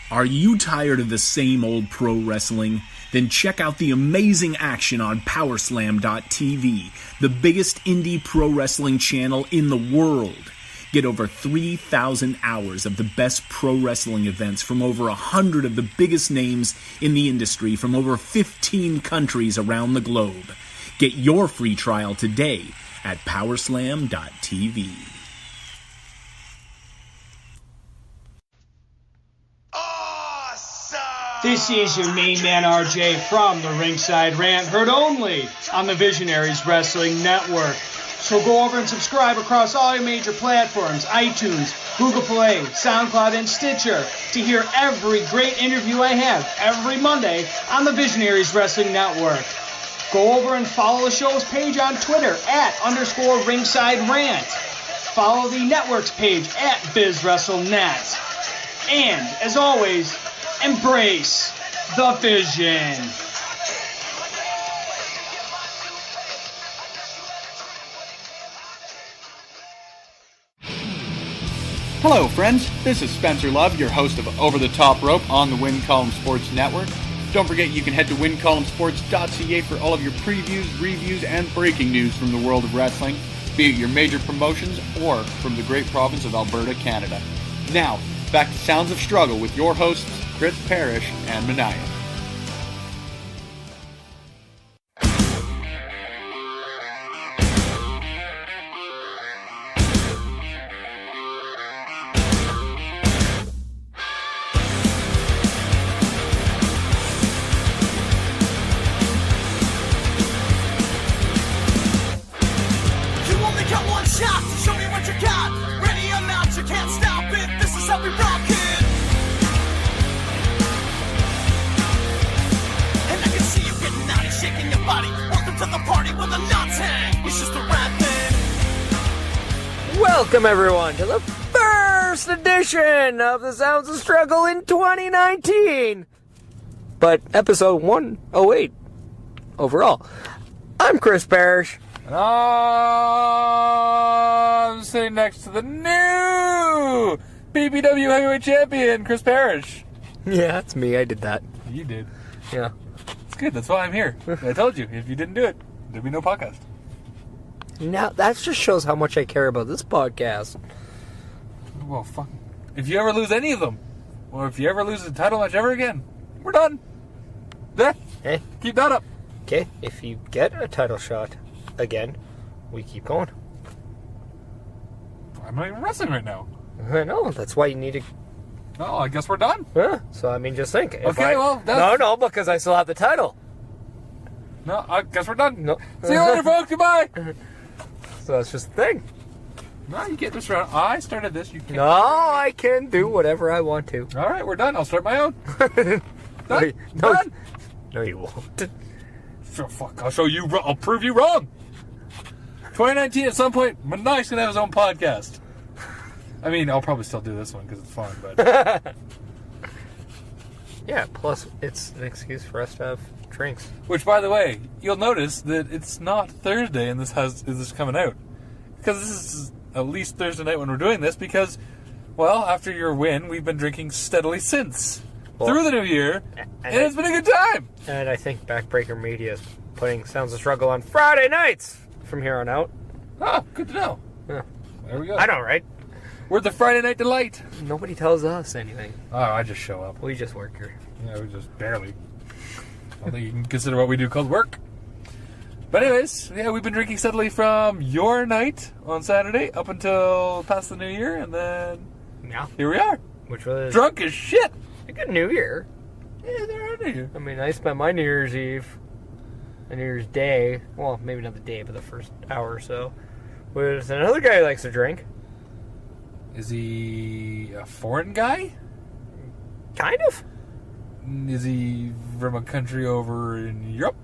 Are you tired of the same old pro wrestling? Then check out the amazing action on Powerslam.tv, the biggest indie pro wrestling channel in the world. Get over 3,000 hours of the best pro wrestling events from over 100 of the biggest names in the industry from over 15 countries around the globe. Get your free trial today at Powerslam.tv. This is your main man RJ from the Ringside Rant, heard only on the Visionaries Wrestling Network. So go over and subscribe across all your major platforms, iTunes, Google Play, SoundCloud, and Stitcher to hear every great interview I have every Monday on the Visionaries Wrestling Network. Go over and follow the show's page on Twitter @_Ringside Rant. Follow the network's page @BizWrestleNet. And, as always, embrace the vision. Hello, friends. This is Spencer Love, your host of Over the Top Rope on the Win Column Sports Network. Don't forget you can head to wincolumnsports.ca for all of your previews, reviews, and breaking news from the world of wrestling, be it your major promotions or from the great province of Alberta, Canada. Now, back to Sounds of Struggle with your hosts, Chris Perish and Meniac. Welcome everyone to the first edition of the Sounds of Struggle in 2019, but episode 108 overall. I'm Chris Perish. And I'm sitting next to the new BBW Heavyweight Champion, Chris Perish. Yeah, that's me. I did that. You did. Yeah. It's good. That's why I'm here. I told you, if you didn't do it, there'd be no podcast. Now, that just shows how much I care about this podcast. Well, fuck. If you ever lose any of them, or if you ever lose a title match ever again, we're done. There. Hey. Keep that up. Okay, if you get a title shot again, we keep going. I'm not even wrestling right now. I know, that's why you need to... Oh, I guess we're done. Yeah, so I mean, just think. Well, that's... No, because I still have the title. No, I guess we're done. No. See you later, folks. Goodbye. So that's just the thing. No, you can't just run. I started this. You can't. No, I can do whatever I want to. All right, we're done. I'll start my own. No, Done. No, you won't. So, fuck, I'll show you. I'll prove you wrong. 2019, at some point, Maniac's gonna have his own podcast. I mean, I'll probably still do this one because it's fun, but yeah. Plus, it's an excuse for us to have drinks. Which, by the way, you'll notice that it's not Thursday, and this is coming out because this is at least Thursday night when we're doing this. Because, well, after your win, we've been drinking steadily since through the new year, and it's been a good time. And I think Backbreaker Media is putting Sounds of Struggle on Friday nights from here on out. Oh, good to know. Yeah. There we go. I know, right? We're the Friday Night Delight. Nobody tells us anything. Oh, I just show up. We just work here. Yeah, we just barely. I don't think you can consider what we do called work. But anyways, yeah, we've been drinking steadily from your night on Saturday up until past the New Year, and then here we are. Which was drunk as shit. A good New Year. Yeah, they're on New Year. I mean, I spent my New Year's Eve and New Year's Day, well, maybe not the day, but the first hour or so, with another guy who likes to drink. Is he a foreign guy? Kind of. Is he from a country over in Europe?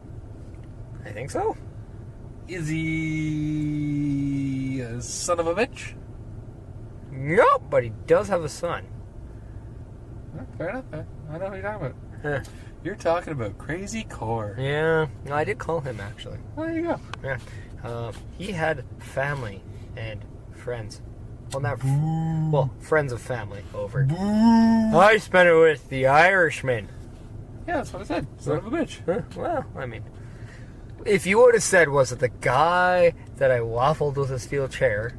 I think so. Is he a son of a bitch? Nope, but he does have a son. Fair enough. I know what you're talking about. Huh. You're talking about Crazy Core. Yeah, I did call him, actually. Well, there you go. Yeah. He had family and friends Well, not... Well, friends of family over. I spent it with the Irishman. Yeah, that's what I said. Son of a bitch. Well, I mean... If you would have said, was it the guy that I waffled with a steel chair?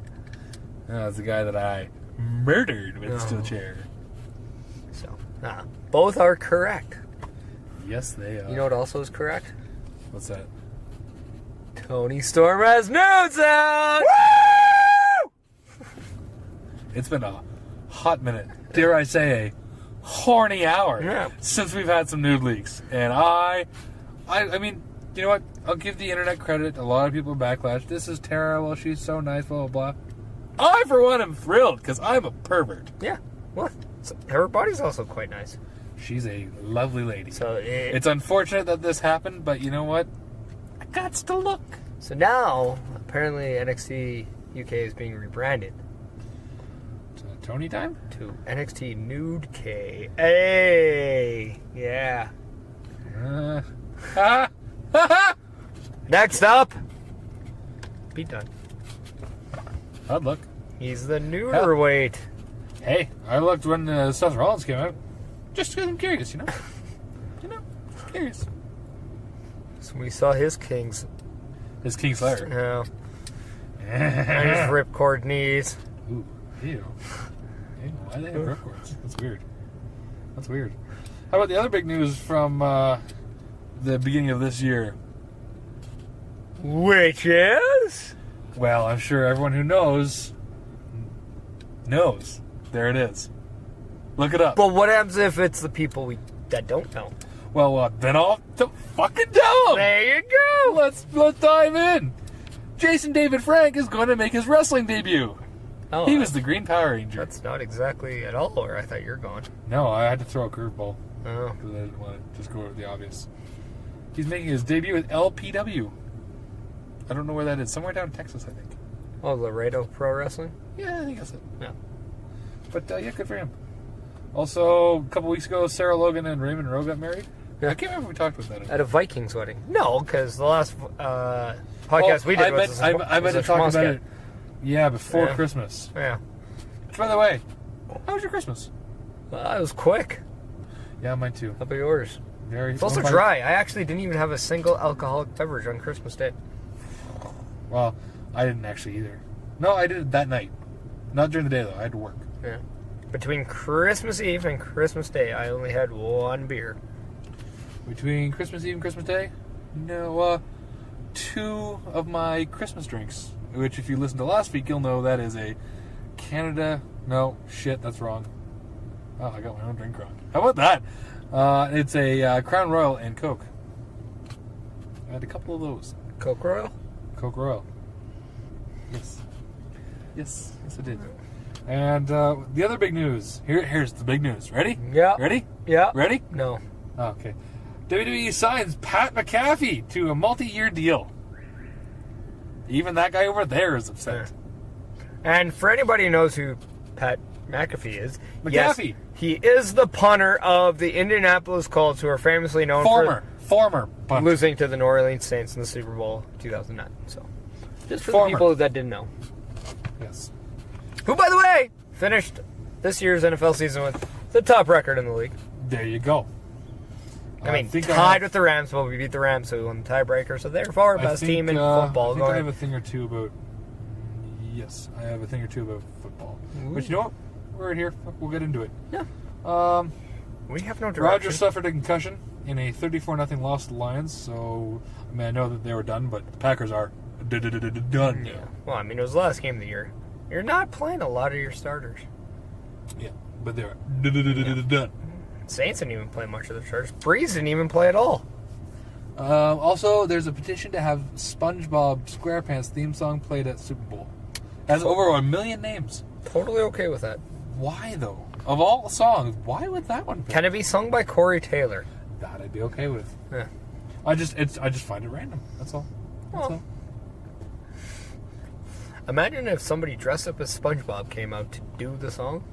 No, it's the guy that I murdered with a steel chair. So, both are correct. Yes, they are. You know what also is correct? What's that? Tony Storm has nudes out! Woo! It's been a hot minute. Dare I say a horny hour since we've had some nude leaks. And I mean, you know what? I'll give the internet credit. A lot of people backlash. This is terrible. She's so nice, blah, blah, blah. I, for one, am thrilled because I'm a pervert. Yeah. Well, her body's also quite nice. She's a lovely lady. So it's unfortunate that this happened, but you know what? I got to look. So now, apparently NXT UK is being rebranded. To Tony time? To NXT Nude K. Hey! Yeah. Next up, Pete Dunne. I'd look. He's the neuter weight. Hey, I looked when Seth Rollins came out. Just because I'm curious, you know? Curious. So we saw his Kings. His King Slayer. Yeah. And his ripcord knees. Ooh, ew. Why do they have ripcords? That's weird. That's weird. How about the other big news from the beginning of this year? Which is? Well, I'm sure everyone who knows. There it is. Look it up. But what happens if it's the people that don't know? Well, then I'll fucking tell them. There you go. Let's dive in. Jason David Frank is going to make his wrestling debut. Oh, he was the Green Power Ranger. That's not exactly at all where I thought you were going. No, I had to throw a curveball. Oh. Because I didn't want to just go with the obvious. He's making his debut with LPW. I don't know where that is. Somewhere down in Texas, I think. Oh, Laredo Pro Wrestling? Yeah, I think that's it. Yeah. But, yeah, good for him. Also, a couple weeks ago, Sarah Logan and Raymond Rowe got married. Yeah. I can't remember if we talked about that. At a Vikings wedding. No, because the last podcast we did was I meant to talk about it. Yeah, before Christmas. Yeah. Which, by the way, how was your Christmas? It was quick. Yeah, mine too. How about yours? Very. It's also dry. I actually didn't even have a single alcoholic beverage on Christmas Day. Well, I didn't actually either. No, I did it that night. Not during the day, though. I had to work. Yeah. Between Christmas Eve and Christmas Day, I only had one beer. Between Christmas Eve and Christmas Day? No, 2 of my Christmas drinks. Which, if you listen to last week, you'll know that is a Canada... No, shit, that's wrong. Oh, I got my own drink wrong. How about that? It's a Crown Royal and Coke. I had a couple of those. Coke Royal? Coke Royal. Yes. Yes, I did. And the other big news. Here's the big news. Ready? Yeah. Ready? Yeah. Ready? No. Oh, okay. WWE signs Pat McAfee to a multi-year deal. Even that guy over there is upset. And for anybody who knows who Pat McAfee is, McAfee. Yes, he is the punter of the Indianapolis Colts, who are famously known former for losing to the New Orleans Saints in the Super Bowl 2009. So, just for Former. the people that didn't know. Yes. Who, by the way, finished this year's NFL season with the top record in the league. There you go. I mean, tied with the Rams, but we beat the Rams, so we won the tiebreaker. So therefore, best team in football. I think I have a thing or two about... Yes, I have a thing or two about football. Ooh. But you know what? We're right here. We'll get into it. Yeah. We have no direction. Rodgers suffered a concussion in a 34-0 loss to the Lions. So, I mean, I know that they were done, but the Packers are done. Yeah. Well, I mean, it was the last game of the year. You're not playing a lot of your starters. Yeah, but they're done. Saints didn't even play much of the starters. Breeze didn't even play at all. Also, there's a petition to have SpongeBob SquarePants theme song played at Super Bowl. Has over 1 million names. Totally okay with that. Why, though? Of all songs, why would that one be? Can it be sung by Corey Taylor? That I'd be okay with. Yeah. I just find it random. That's all. That's all. Imagine if somebody dressed up as SpongeBob came out to do the song.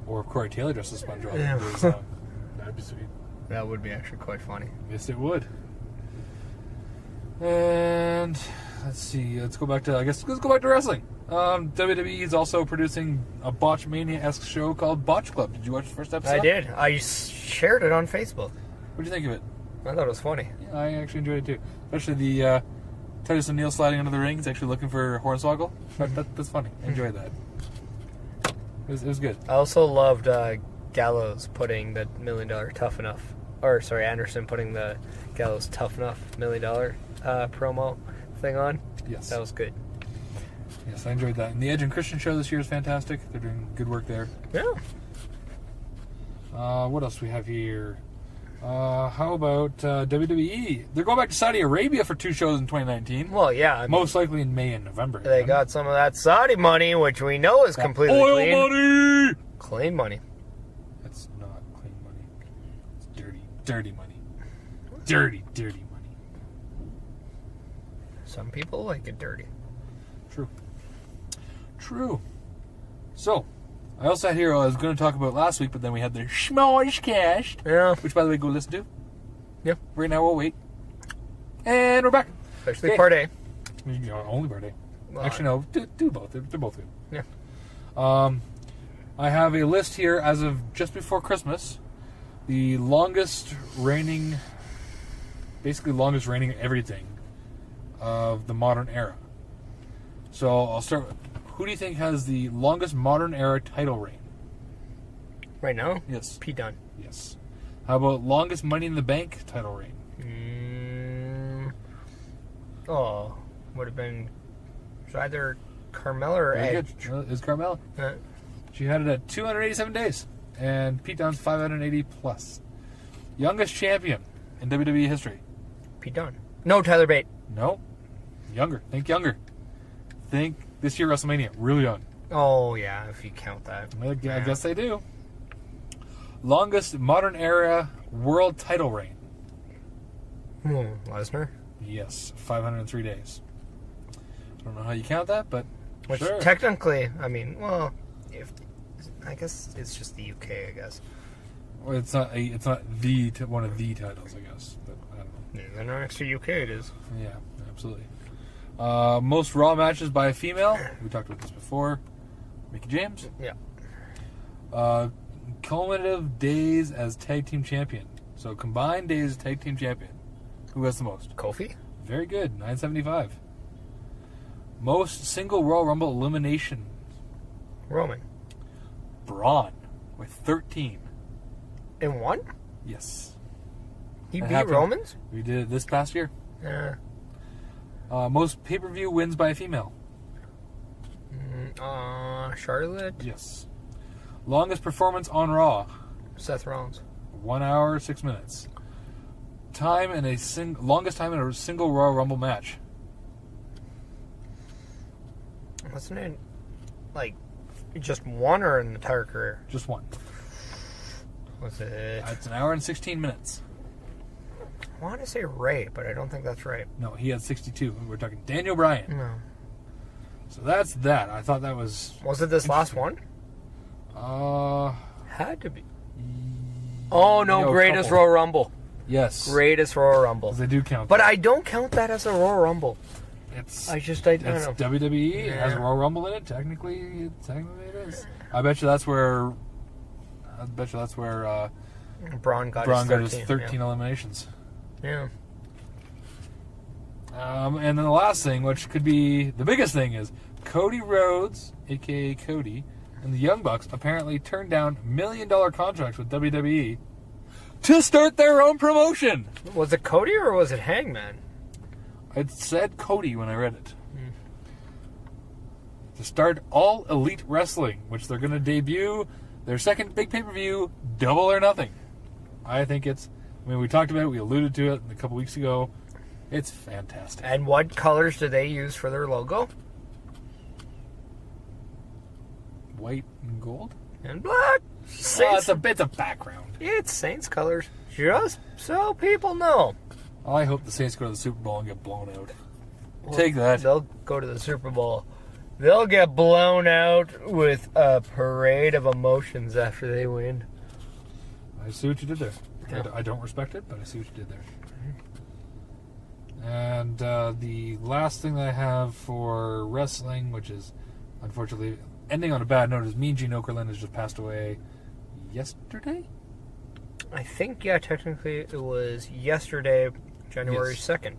Or if Corey Taylor dressed as SpongeBob Yeah. to do the song. That'd be sweet. That would be actually quite funny. Yes, it would. And let's see. Let's go back to wrestling. WWE is also producing a Botch Mania-esque show called Botch Club. Did you watch the first episode? I did. I shared it on Facebook. What did you think of it? I thought it was funny. Yeah, I actually enjoyed it too. Especially the Titus O'Neil sliding under the ring. He's actually looking for Hornswoggle. That's funny. I enjoyed that. It was good. I also loved Gallows putting the $1 Million Tough Enough. Or, sorry, Anderson putting the Gallows Tough Enough $1 Million promo thing on. Yes. That was good. Yes, I enjoyed that. And the Edge and Christian show this year is fantastic. They're doing good work there. Yeah. What else do we have here? How about WWE? They're going back to Saudi Arabia for 2 shows in 2019. Well, yeah. I mean, Most likely in May and November. they got some of that Saudi money, which we know is completely oil clean. money! Clean money. It's not clean money. It's dirty money. Dirty money. Some people like it dirty. True. So, I also had here I was going to talk about last week, but then we had the Schmosh Cast. Yeah. Which, by the way, go listen to. Yeah. Right now, we'll wait. And we're back. Especially Okay. part A. Only part A. Well, Actually, no. Do both. They're both good. Yeah. I have a list here as of just before Christmas. The longest reigning everything of the modern era. So I'll start with, who do you think has the longest modern era title reign? Right now? Yes. Pete Dunne. Yes. How about longest Money in the Bank title reign? Would have been either Carmella or Very Edge. good. Is Carmella? Uh, She had it at 287 days. And Pete Dunne's 580 plus. Youngest champion in WWE history? Pete Dunne. No, Tyler Bate. No. Younger. Think younger. Think this year WrestleMania. Really young. Oh, yeah, if you count that. I guess they do. Longest modern era world title reign? Lesnar. Yes. 503 days. I don't know how you count that, but Which sure. technically, I mean, well, I guess it's just the UK, I guess. Well, it's not one of the titles, I guess. But I don't know. Yeah, then next to UK it is. Yeah, absolutely. Most Raw matches by a female. We talked about this before. Mickie James. Yeah. Cumulative days as tag team champion. So combined days as tag team champion. Who has the most? Kofi? Very good. 975. Most single Royal Rumble elimination. Roman. Braun with 13. In one? Yes. He That beat happened. Romans? We did it this past year. Yeah. Most pay-per-view wins by a female. Charlotte? Yes. Longest performance on Raw. Seth Rollins. 1 hour, 6 minutes. Longest time in a single Royal Rumble match. Wasn't it, like, just one or an entire career? Just one. Was it... It's 1 hour and 16 minutes. I want to say Ray, but I don't think that's right. No, he had 62. We're talking Daniel Bryan. No. So that's that. I thought that was... Was it this last one? Had to be. Oh, no, greatest couple. Royal Rumble. Yes. Greatest Royal Rumble. They do count But that. I don't count that as a Royal Rumble. It's I don't know. WWE. It has Yeah. Royal Rumble in it. Technically it is. I bet you that's where Braun got his 13 eliminations. Yeah. And then the last thing, which could be the biggest thing, is Cody Rhodes, a.k.a. Cody, and the Young Bucks apparently turned down $1 million contracts with WWE to start their own promotion. Was it Cody or was it Hangman? It said Cody when I read it. To start All Elite Wrestling, which they're going to debut their second big pay-per-view, Double or Nothing. I think we talked about it, we alluded to it a couple weeks ago. It's fantastic. And what colors do they use for their logo? White and gold? And black. It's a background. It's Saints colors. Just so people know. I hope the Saints go to the Super Bowl and get blown out. Take that. They'll go to the Super Bowl. They'll get blown out with a parade of emotions after they win. I see what you did there. Yeah. I don't respect it, but I see what you did there. And the last thing that I have for wrestling, which is unfortunately ending on a bad note, is Mean Gene Okerlund has just passed away yesterday? I think, yeah, technically it was yesterday, January 2nd.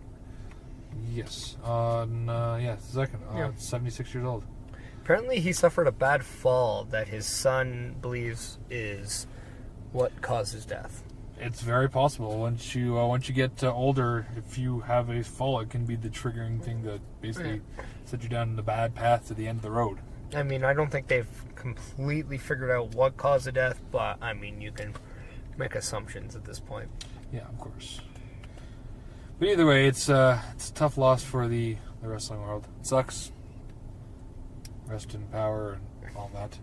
Yes. On, 2nd. Yeah. 76 years old. Apparently he suffered a bad fall that his son believes is what caused his death. It's very possible. Once you get older, if you have a fall, it can be the triggering thing that basically set you down the bad path to the end of the road. I mean, I don't think they've completely figured out what caused the death, but, I mean, you can make assumptions at this point. Yeah, of course. But either way, it's a tough loss for the wrestling world. It sucks. Rest in power and all that.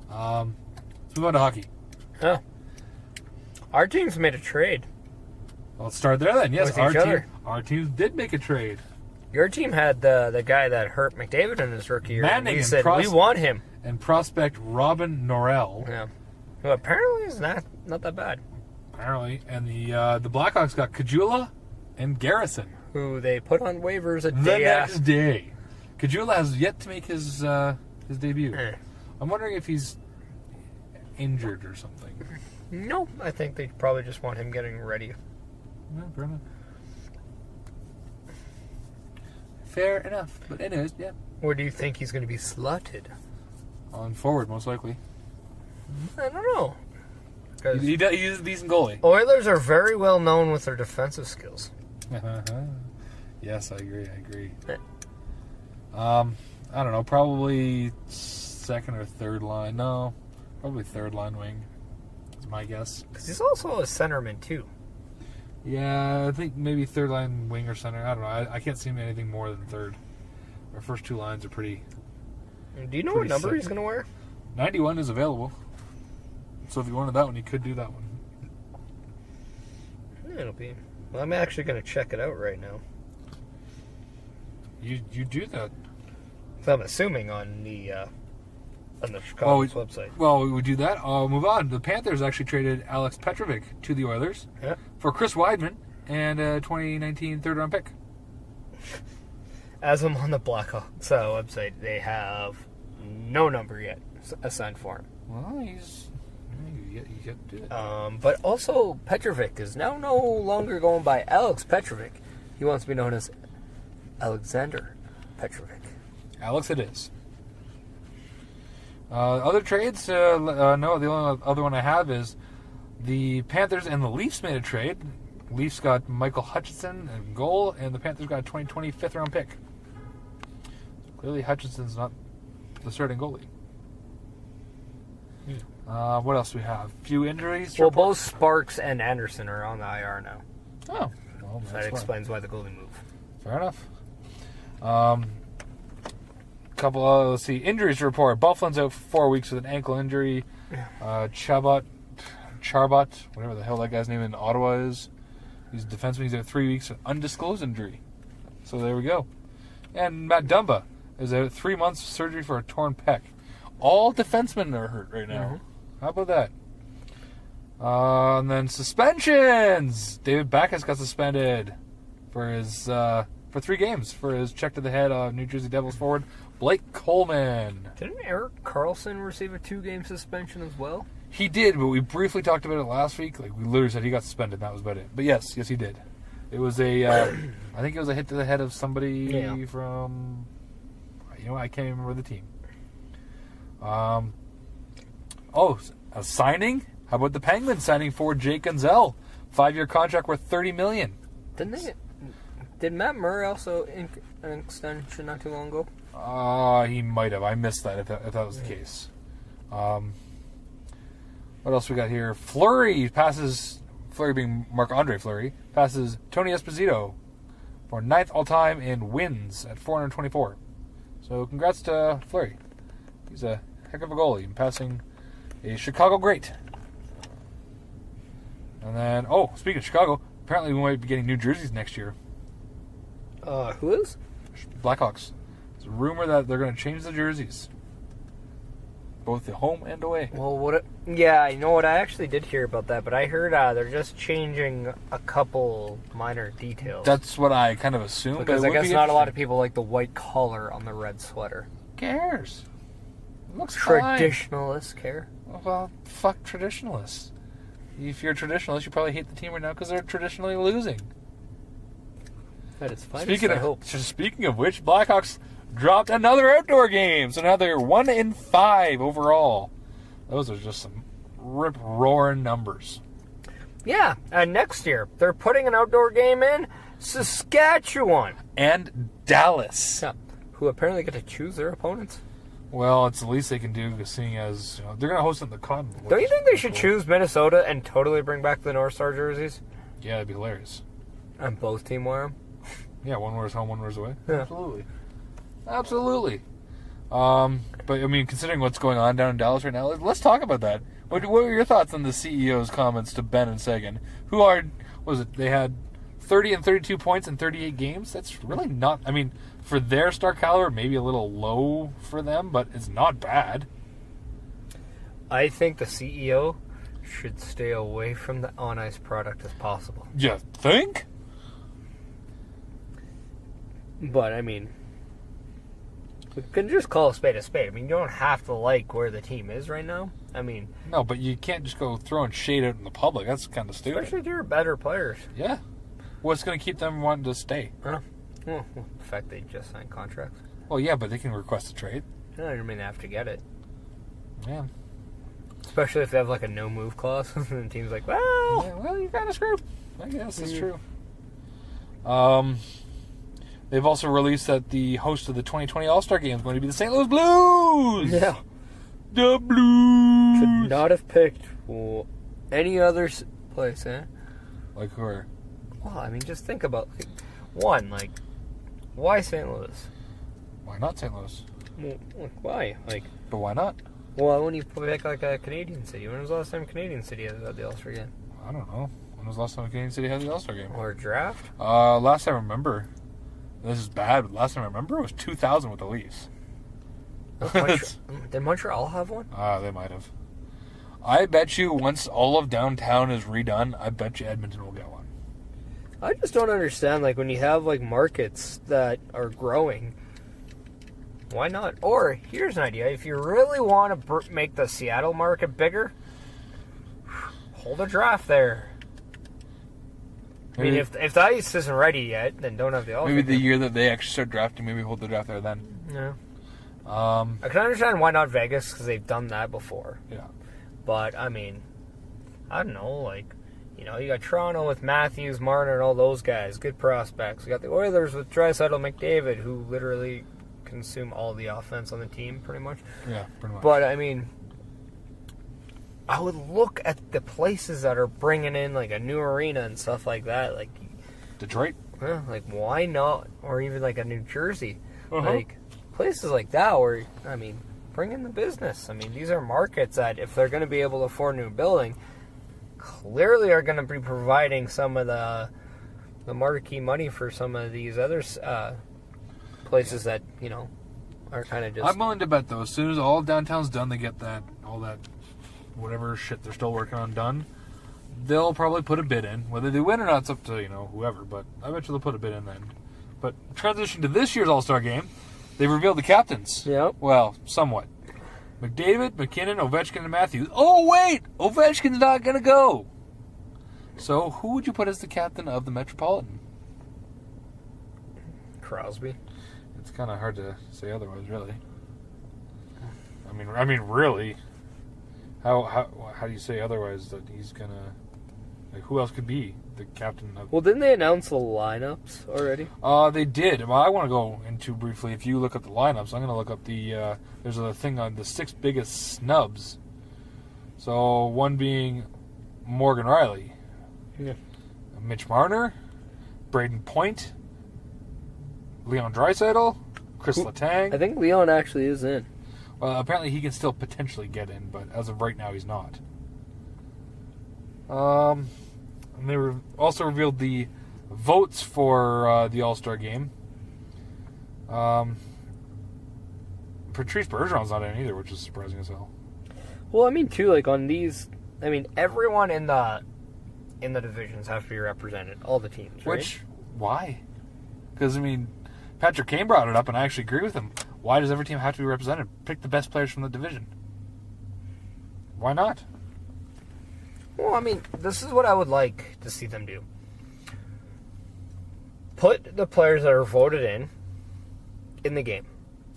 Let's move on to hockey. Huh. Our team's made a trade. Well, let's start there then. Yes, With each other. Our team did make a trade. Your team had the guy that hurt McDavid in his rookie year. Manning We and said, we want him. And prospect Robin Norrell. Yeah. Well, apparently it's not that bad. Apparently. And the Blackhawks got Kajula and Garrison. Who they put on waivers a The day next after. day. Kajula has yet to make his debut. I'm wondering if he's injured or something. No, I think they probably just want him getting ready. Yeah, fair enough. Fair enough. But anyways, yeah. Where do you think he's going to be slotted? On forward, most likely. I don't know. 'Cause He's a decent goalie. Oilers are very well known with their defensive skills. Yes, I agree. Yeah. I don't know, probably second or third line. No, probably third line wing. That's my guess. Because he's also a centerman, too. Yeah, I think maybe third line wing or center. I don't know. I can't see him anything more than third. Our first two lines are pretty. Do you know what Pretty number sick. he's going to wear? 91 is available. So if you wanted that one, you could do that one. It'll be. Well, I'm actually going to check it out right now. You do that. So I'm assuming on the Chicago's website. Well, we would do that. I'll move on. The Panthers actually traded Alex Petrovic to the Oilers for Chris Weidman and a 2019 third-round pick. As I'm on the Blackhawks website, they have no number yet assigned for him. Well, you get to do it. But also, Petrovic is now no longer going by Alex Petrovic. He wants to be known as Alexander Petrovic. Alex it is. Other trades? No, the only other one I have is the Panthers and the Leafs made a trade. Leafs got Michael Hutchinson in goal, and the Panthers got a 2020 fifth-round pick. So clearly Hutchinson's not the starting goalie. What else do we have? A few injuries? Well, both Sparks and Anderson are on the IR now. Oh. Well, So that explains why the goalie moved. Fair enough. Let's see, injuries to report. Bufflin's out for 4 weeks with an ankle injury. Charbot, whatever the hell that guy's name in Ottawa is. He's a defenseman. He's out 3 weeks with undisclosed injury. So there we go. And Matt Dumba is out 3 months of surgery for a torn pec. All defensemen are hurt right now. Mm-hmm. How about that? And then suspensions. David Backes got suspended for his for 3 games for his check to the head of New Jersey Devils forward Blake Coleman. Didn't Eric Carlson receive a 2-game suspension as well? He did, but we briefly talked about it last week. Like we literally said he got suspended. And that was about it. But yes, he did. It was a, I think it was a hit to the head of somebody from, I can't even remember the team. A signing? How about the Penguins signing for Jake Gunzell? 5-year contract worth $30 million. Did Matt Murray also ink an extension not too long ago? He might have. I missed that if that was the case. What else we got here? Fleury being Marc-Andre Fleury, passes Tony Esposito for 9th all-time in wins at 424. So congrats to Fleury. He's a heck of a goalie and passing a Chicago great. And then, speaking of Chicago, apparently we might be getting new jerseys next year. Who is? Blackhawks. There's a rumor that they're going to change the jerseys. both the home and away. Well, yeah, you know what? I actually did hear about that, but I heard they're just changing a couple minor details. That's what I kind of assumed. Because I guess not a lot of people like the white collar on the red sweater. Who cares? It looks Traditionalists care. Well, fuck traditionalists. If you're a traditionalist, you probably hate the team right now because they're traditionally losing. That is fine. Speaking of which, Blackhawks dropped another outdoor game, so now they're 1-5 overall. Those are just some rip-roaring numbers. Yeah, and next year they're putting an outdoor game in Saskatchewan and Dallas. Yeah, who apparently get to choose their opponents. Well, it's the least they can do, seeing as they're going to host it in the Cotton Bowl. Don't you think they should choose Minnesota and totally bring back the North Star jerseys? Yeah, that'd be hilarious. And both team wear them? Yeah, one wears home, one wears away. Yeah. Absolutely. But, I mean, considering what's going on down in Dallas right now, let's talk about that. What were your thoughts on the CEO's comments to Ben and Sagan, who are, they had 30 and 32 points in 38 games? That's really not, I mean, for their star caliber, maybe a little low for them, but it's not bad. I think the CEO should stay away from the on-ice product as possible. You think? But, I mean, we can just call a spade a spade. I mean, you don't have to like where the team is right now. I mean... No, but you can't just go throwing shade out in the public. That's kind of stupid. Especially if you're better players. Yeah. What's going to keep them wanting to stay? Well, the fact they just signed contracts. Well, yeah, but they can request a trade. I mean, they have to get it. Yeah. Especially if they have, like, a no-move clause. And the team's like, well... Yeah, well, you're kind of screwed. I guess that's true. They've also released that the host of the 2020 All-Star Game is going to be the St. Louis Blues! Yeah. The Blues! Could not have picked any other place, eh? Like who are? Well, I mean, just think about, one, why St. Louis? Why not St. Louis? Well, why? But why not? Well, when you pick, a Canadian city. When was the last time Canadian city had the All-Star Game? I don't know. When was the last time Canadian City had the All-Star Game? Or a draft? Last time I remember, this is bad, but last time I remember it was 2000 with the Leafs. Did Montreal have one? They might have. I bet you once all of downtown is redone, I bet you Edmonton will get one. I just don't understand, when you have, markets that are growing, why not? Or, here's an idea. If you really want to make the Seattle market bigger, hold a draft there. I mean, if the ice isn't ready yet, then don't have the All-Star. Maybe the year that they actually start drafting, maybe hold the draft there then. Yeah. I can understand why not Vegas, because they've done that before. Yeah. But, I mean, I don't know, you got Toronto with Matthews, Marner, and all those guys. Good prospects. You got the Oilers with Draisaitl, McDavid, who literally consume all the offense on the team, pretty much. Yeah, pretty much. But, I mean, I would look at the places that are bringing in, a new arena and stuff like that. Detroit? Yeah, why not? Or even, a New Jersey. Uh-huh. Places like that where, I mean, bring in the business. I mean, these are markets that, if they're going to be able to afford a new building, clearly are going to be providing some of the marquee money for some of these other places that, are kind of just... I'm willing to bet, though, as soon as all downtown's done, they get all that whatever shit they're still working on done, they'll probably put a bid in. Whether they win or not, it's up to, whoever, but I bet you they'll put a bid in then. But transition to this year's All-Star Game, they revealed the captains. Yep. Well, somewhat. McDavid, McKinnon, Ovechkin, and Matthews. Oh, wait! Ovechkin's not going to go! So, who would you put as the captain of the Metropolitan? Crosby. It's kind of hard to say otherwise, really. I mean, really. How do you say otherwise that he's going to... who else could be the captain of... Well, didn't they announce the lineups already? They did. Well, I want to go into briefly, if you look up the lineups, I'm going to look up the... there's a thing on the 6 biggest snubs. So, one being Morgan Riley. Yeah. Mitch Marner. Braden Point. Leon Draisaitl. Chris Letang. I think Leon actually is in. Well, apparently he can still potentially get in, but as of right now, he's not. And they also revealed the votes for the All-Star Game. Patrice Bergeron's not in either, which is surprising as hell. Well, I mean, too, like, on these... I mean, everyone in the divisions have to be represented. All the teams, right? Why? Because, I mean, Patrick Kane brought it up, and I actually agree with him. Why does every team have to be represented? Pick the best players from the division. Why not? Well, I mean, this is what I would like to see them do. Put the players that are voted in the game.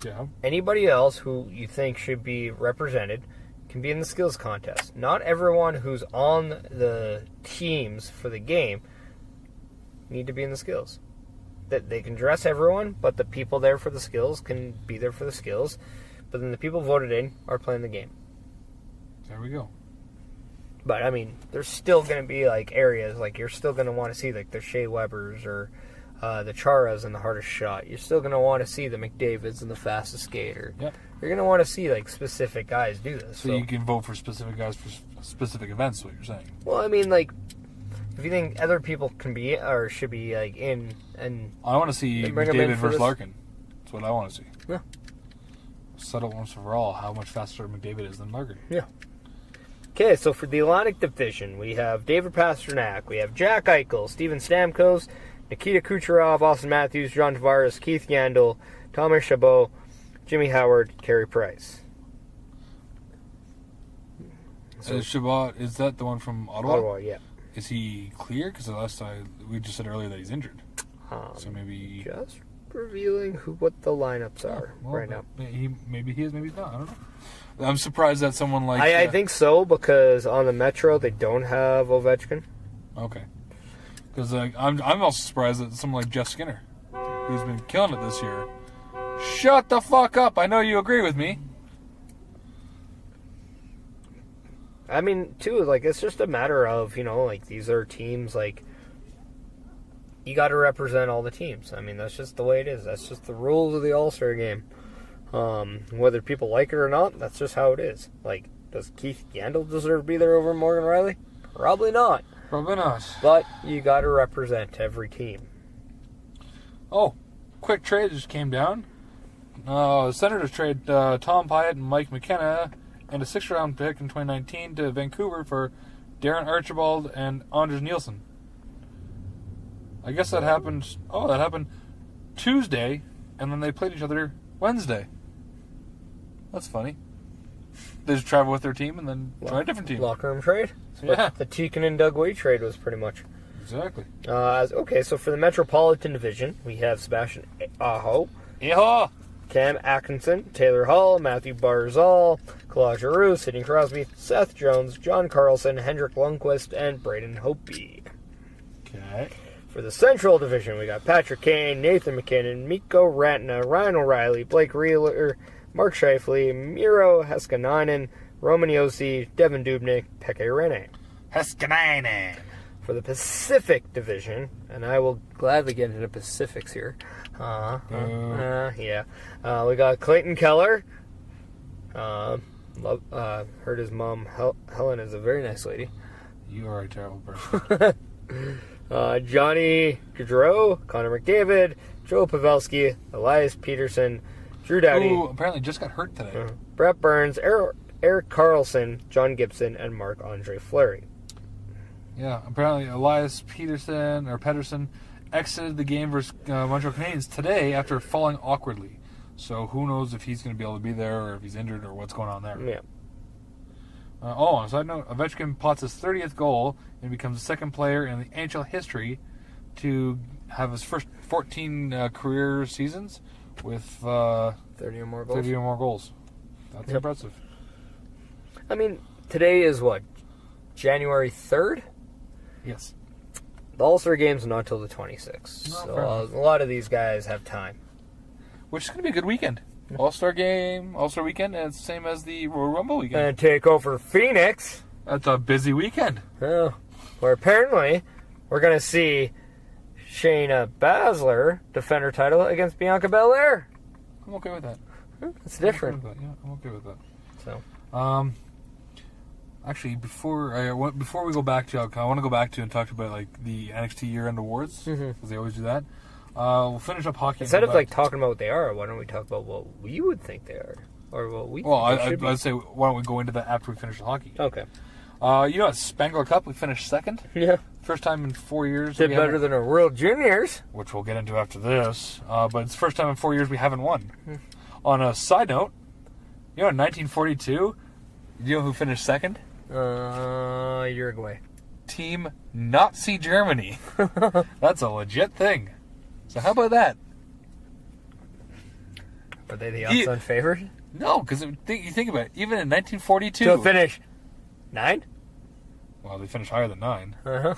Yeah. Anybody else who you think should be represented can be in the skills contest. Not everyone who's on the teams for the game need to be in the skills. That they can dress everyone, but the people there for the skills can be there for the skills. But then the people voted in are playing the game. There we go. But I mean, there's still going to be like areas like you're still going to want to see like the Shea Webbers or the Charas and the hardest shot. You're still going to want to see the McDavids and the fastest skater. Yep. You're going to want to see like specific guys do this. So you can vote for specific guys for specific events, is what you're saying. Well, I mean, like, if you think other people can be or should be like in, and I want to see McDavid versus Larkin. That's what I want to see. Yeah. Settle once for all how much faster McDavid is than Larkin. Yeah. Okay, so for the Atlantic Division, we have David Pastrnak, we have Jack Eichel, Steven Stamkos, Nikita Kucherov, Austin Matthews, John Tavares, Keith Yandel, Thomas Chabot, Jimmy Howard, Carey Price. Chabot, is that the one from Ottawa? Ottawa, yeah. Is he clear? Because the last time we just said earlier that he's injured. So maybe just revealing what the lineups are right now. Maybe he is, maybe he's not. I don't know. I'm surprised that someone like I think so, because on the Metro they don't have Ovechkin. Okay. Because I'm also surprised that someone like Jeff Skinner, who's been killing it this year. Shut the fuck up! I know you agree with me. I mean, too, like, it's just a matter of, like, these are teams, like, you got to represent all the teams. I mean, that's just the way it is. That's just the rules of the All-Star game. Whether people like it or not, that's just how it is. Like, does Keith Yandel deserve to be there over Morgan Riley? Probably not. Probably not. But you got to represent every team. Oh, quick trade just came down. The Senators trade Tom Pyatt and Mike McKenna and a 6th-round pick in 2019 to Vancouver for Darren Archibald and Anders Nielsen. I guess that happened. Oh, that happened Tuesday, and then they played each other Wednesday. That's funny. They just travel with their team and then join a different team. Locker room trade? Yeah. The Teakin and Doug Weight trade was pretty much. Exactly. Okay, so for the Metropolitan Division, we have Sebastian Aho. Yeehaw! Cam Atkinson, Taylor Hall, Matthew Barzal, Claude Giroux, Sidney Crosby, Seth Jones, John Carlson, Hendrik Lundqvist, and Braden Hope. Okay. For the Central Division, we got Patrick Kane, Nathan McKinnon, Mikko Rantanen, Ryan O'Reilly, Blake Wheeler, Mark Scheifele, Miro Heiskanen, Roman Josi, Devin Dubnyk, Pekka Rinne. Heiskanen. For the Pacific Division, and I will gladly get into Pacifics here. Yeah. We got Clayton Keller. Heard his mom, Helen, is a very nice lady. You are a terrible person. Johnny Gaudreau, Connor McDavid, Joe Pavelski, Elias Peterson, Drew Doughty. Who apparently just got hurt today. Brett Burns, Eric Carlson, John Gibson, and Marc-Andre Fleury. Yeah, apparently Elias Pettersson exited the game versus Montreal Canadiens today after falling awkwardly. So who knows if he's going to be able to be there or if he's injured or what's going on there. Yeah. On a side note, Ovechkin pots his 30th goal and becomes the second player in the NHL history to have his first 14 career seasons with 30 or more goals. That's impressive. I mean, today is what? January 3rd? Yes. The All-Star Game's not till the 26th. No, so a lot of these guys have time. Which is going to be a good weekend. All-Star Game, All-Star Weekend, and it's the same as the Royal Rumble weekend. And take over Phoenix. That's a busy weekend. Oh, where apparently we're going to see Shayna Baszler defend her title against Bianca Belair. I'm okay with that. It's different. I'm okay with that. So, actually, before we go back to, I want to go back to and talk about like the NXT year-end awards because they always do that. We'll finish up hockey. Instead of like talking about what they are, why don't we talk about what we would think they are? Or what we Well, think it should be. I'd say, why don't we go into that after we finish the hockey? Okay. You know, at Spangler Cup, we finished second. Yeah. First time in 4 years. Did we better haven't- than our World Juniors. which we'll get into after this. But it's the first time in 4 years we haven't won. On a side note, you know, in 1942, you know who finished second? Uruguay. Team Nazi Germany. That's a legit thing. So how about that? Were they the odds-on favorite? No, because you think about it. Even in 1942... To finish 9? Well, they finished higher than 9. Uh-huh.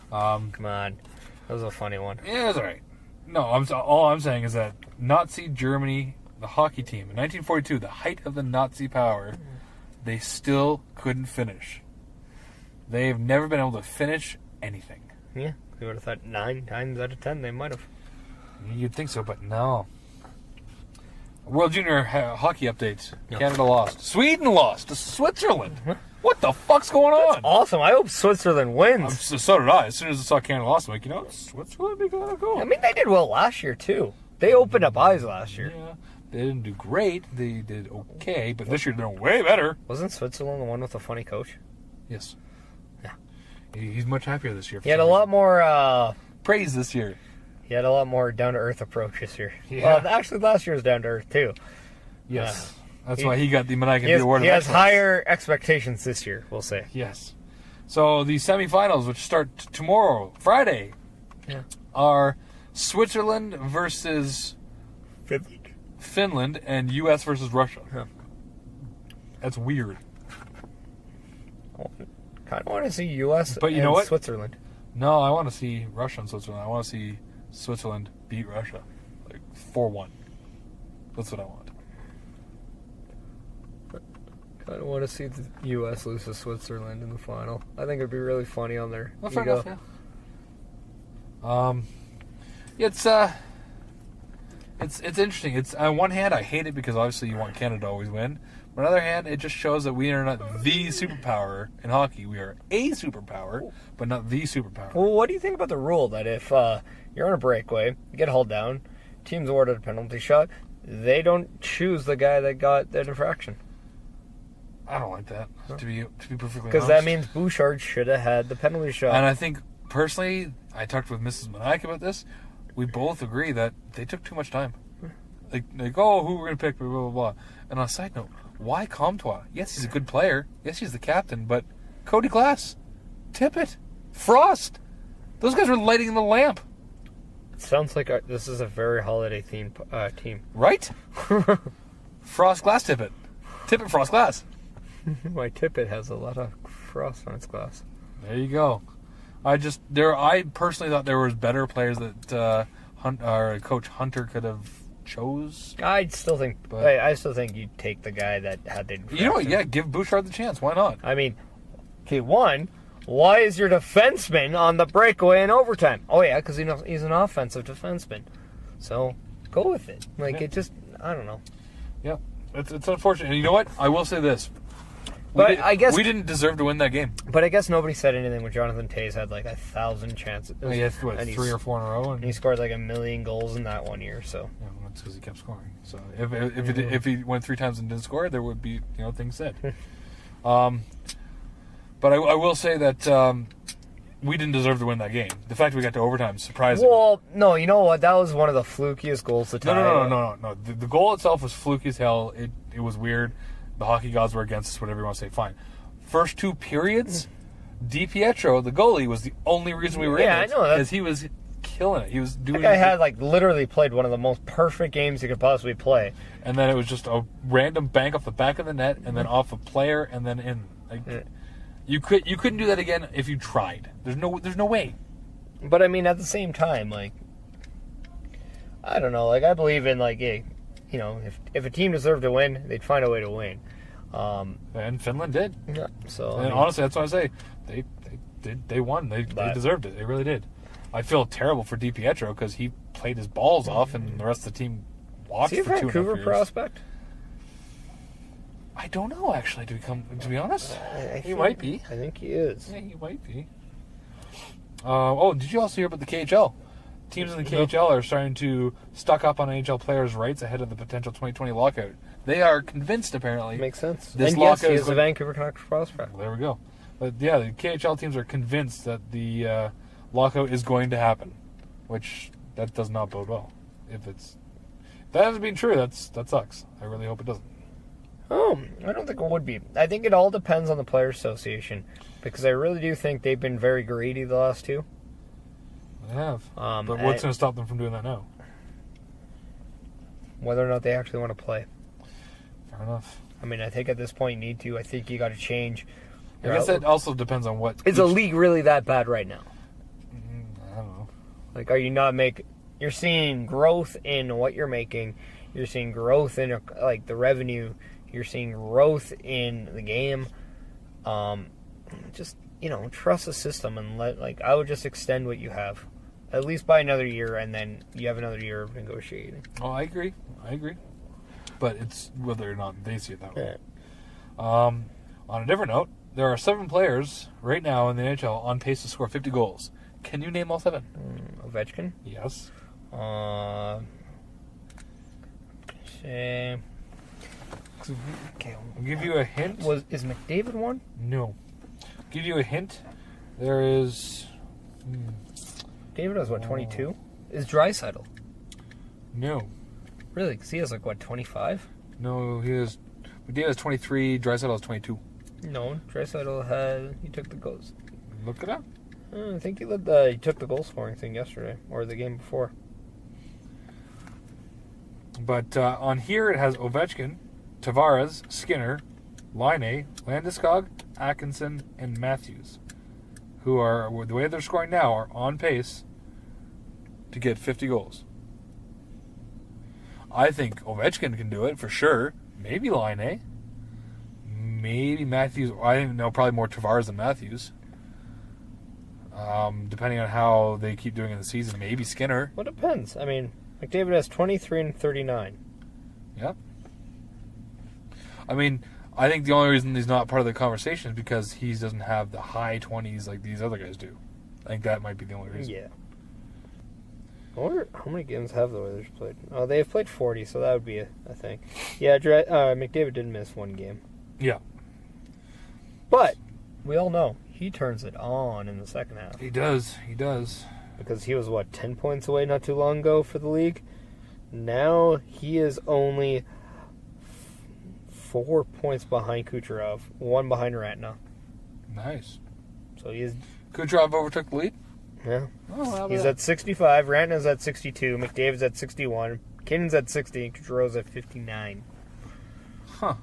Come on. That was a funny one. Yeah, it's all right. No, all I'm saying is that Nazi Germany, the hockey team, in 1942, the height of the Nazi power, they still couldn't finish. They've never been able to finish anything. Yeah, we would have thought 9 times out of 10 they might have. You'd think so, but no. World Junior Hockey update. No. Canada lost. Sweden lost to Switzerland. What the fuck's going on? Awesome. I hope Switzerland wins. So did I. As soon as I saw Canada lost, I'm like, you know, Switzerland, they gotta go. I mean, they did well last year, too. They opened up eyes last year. Yeah, they didn't do great. They did okay, but this year they're way better. Wasn't Switzerland the one with the funny coach? Yes. Yeah. He's much happier this year. He had a lot more... praise this year. He had a lot more down-to-earth approach this year. Yeah. Well, actually, last year was down-to-earth, too. Yes. That's why he got the Meniac Award. He has higher expectations this year, we'll say. Yes. So the semifinals, which start tomorrow, Friday, are Switzerland versus Finland and U.S. versus Russia. Yeah. That's weird. Kind of want to see U.S. But you and know what? Switzerland. No, I want to see Russia and Switzerland. I want to see Switzerland beat Russia. Like 4-1. That's what I want. I don't want to see the U.S. lose to Switzerland in the final. I think it'd be really funny on their Well, fair ego. enough, It's interesting. It's on one hand, I hate it because obviously you want Canada to always win. But on the other hand, it just shows that we are not the superpower in hockey. We are a superpower, but not the superpower. Well, what do you think about the rule that if you're on a breakaway, you get hauled down, team's awarded a penalty shot, they don't choose the guy that got that infraction? I don't like that, to be perfectly honest. Because that means Bouchard should have had the penalty shot. And I think, personally, I talked with Mrs. Meniac about this. We both agree that they took too much time. Like oh, who we're going to pick, blah, blah, blah. And on a side note, why Comtois? Yes, he's a good player. Yes, he's the captain. But Cody Glass, Tippett, Frost, those guys were lighting the lamp. It sounds like this is a very holiday-themed team. Right? Frost, Glass, Tippett. Tippett, Frost, Glass. My Tippett has a lot of frost on its glass. There you go. I personally thought there was better players that Coach Hunter could have chose. I still think you'd take the guy that had the infraction. You know what? Yeah, give Bouchard the chance. Why not? I mean, okay, one, why is your defenseman on the breakaway in overtime? Oh yeah, because he's an offensive defenseman. So go with it. It just, I don't know. Yeah, it's unfortunate. And you know what? I will say this. I guess we didn't deserve to win that game. But I guess nobody said anything when Jonathan Toews had like 1,000 chances. He had 3 or 4 in a row, and he scored like 1 million goals in that 1 year. So yeah, well, that's because he kept scoring. So if he went 3 times and didn't score, there would be things said. But I will say that we didn't deserve to win that game. The fact we got to overtime is surprising. Well, no, you know what? That was one of the flukiest goals to tie. No. The goal itself was fluky as hell. It was weird. The hockey gods were against us, whatever you want to say, fine. First 2 periods, DiPietro, the goalie, was the only reason we were in it. Yeah, I know. Because he was killing it. He was doing. That guy had literally played one of the most perfect games he could possibly play. And then it was just a random bank off the back of the net, and then off a player, and then in. You couldn't do that again if you tried. There's no way. But I mean, at the same time, I don't know. I believe in if a team deserved to win, they'd find a way to win. And Finland did. Yeah. So honestly, that's what I say. They won. They deserved it. They really did. I feel terrible for DiPietro because he played his balls off, and the rest of the team watched for 2.5 years. Is he a Vancouver prospect? I don't know, actually, to be honest. He might be. I think he is. Yeah, he might be. Did you also hear about the KHL? Teams in the KHL are starting to stock up on NHL players' rights ahead of the potential 2020 lockout. They are convinced, apparently. Makes sense. This And yes, he lockout is a Vancouver Canucks prospect. There we go. But yeah, the KHL teams are convinced that the lockout is going to happen, which that does not bode well. If that hasn't been true, that sucks. I really hope it doesn't. I don't think it would be. I think it all depends on the Players Association, because I really do think they've been very greedy the last two. They have. But what's going to stop them from doing that now? Whether or not they actually want to play. Fair enough. I mean, I think at this point you need to. I think you got to change. I guess it also depends on what... Is the league really that bad right now? I don't know. Like, are you not making... You're seeing growth in what you're making. You're seeing growth in, like, the revenue. You're seeing growth in the game. Just, trust the system and I would just extend what you have. At least by another year, and then you have another year of negotiating. Oh, I agree. But it's whether or not they see it that way. Yeah. On a different note, there are 7 players right now in the NHL on pace to score 50 goals. Can you name all 7? Ovechkin? Yes. Okay. I'll give you a hint. Is McDavid one? No. Give you a hint. There is... David has, 22? Is Draisaitl? No. Really? Because he has, 25? No, McDavid has 23, Draisaitl has 22. No, Draisaitl he took the goals. Look it up. I think he took the goal scoring thing yesterday, or the game before. But on here it has Ovechkin, Tavares, Skinner, Laine, Landeskog, Atkinson, and Matthews, who are, the way they're scoring now, are on pace to get 50 goals. I think Ovechkin can do it for sure. Maybe Laine. Maybe Matthews. I don't know, probably more Tavares than Matthews. Depending on how they keep doing in the season. Maybe Skinner. Well, it depends. I mean, McDavid has 23 and 39. Yep. I mean, I think the only reason he's not part of the conversation is because he doesn't have the high 20s like these other guys do. I think that might be the only reason. Yeah. I wonder how many games have the Oilers played. Oh, they have played 40, so that would be a thing. Yeah, McDavid did miss one game. Yeah. But we all know he turns it on in the second half. He does. Because he was, 10 points away not too long ago for the league? Now he is only 4 points behind Kucherov, 1 behind Ratna. Nice. So he is... Kucherov overtook the lead? Yeah. Oh, he's at 65, Ratna's at 62, McDavid's at 61, Kinnon's at 60, and Kucherov's at 59. Huh.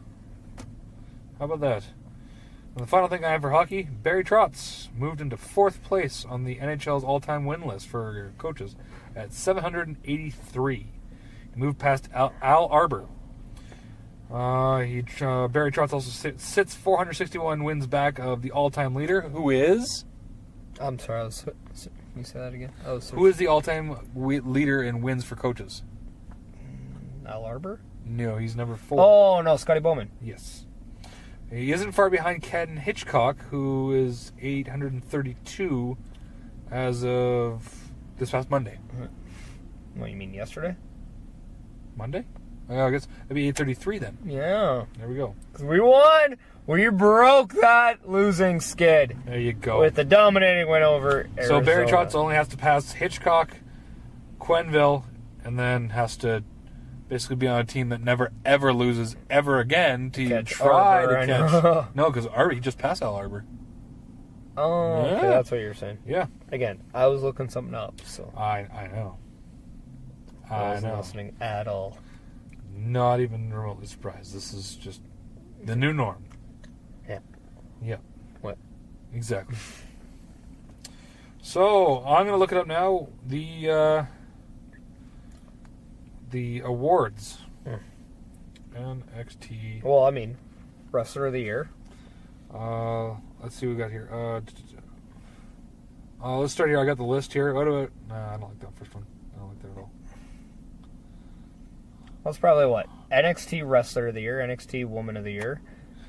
How about that? And the final thing I have for hockey, Barry Trotz moved into 4th place on the NHL's all-time win list for coaches at 783. He moved past Al Arbor. Barry Trotz also sits 461 wins back of the all-time leader, who is... I'm sorry, can you say that again? Who is the all-time leader in wins for coaches? Al Arbor? No, he's number 4. Oh, no, Scotty Bowman. Yes. He isn't far behind Ken Hitchcock, who is 832 as of this past Monday. What, you mean yesterday? Monday? I guess it'd be 833 then. Yeah. There we go. 'Cause we won! We broke that losing skid. There you go. With the dominating win over Arizona. So Barry Trotz only has to pass Hitchcock, Quenneville, and then has to basically be on a team that never ever loses ever again to try to catch. No, because he just passed Al Arbor. Oh, yeah. Okay, that's what you're saying. Yeah. Again, I was looking something up, so. I know. I wasn't listening at all. Not even remotely surprised. This is just the new norm. Yeah. Yeah. What? Exactly. So, I'm going to look it up now. The awards. NXT. Well, I mean, Wrestler of the Year. Let's see what we got here. Let's start here. I got the list here. What about... I don't like that first one. I don't like that at all. That's probably what? NXT Wrestler of the Year, NXT Woman of the Year,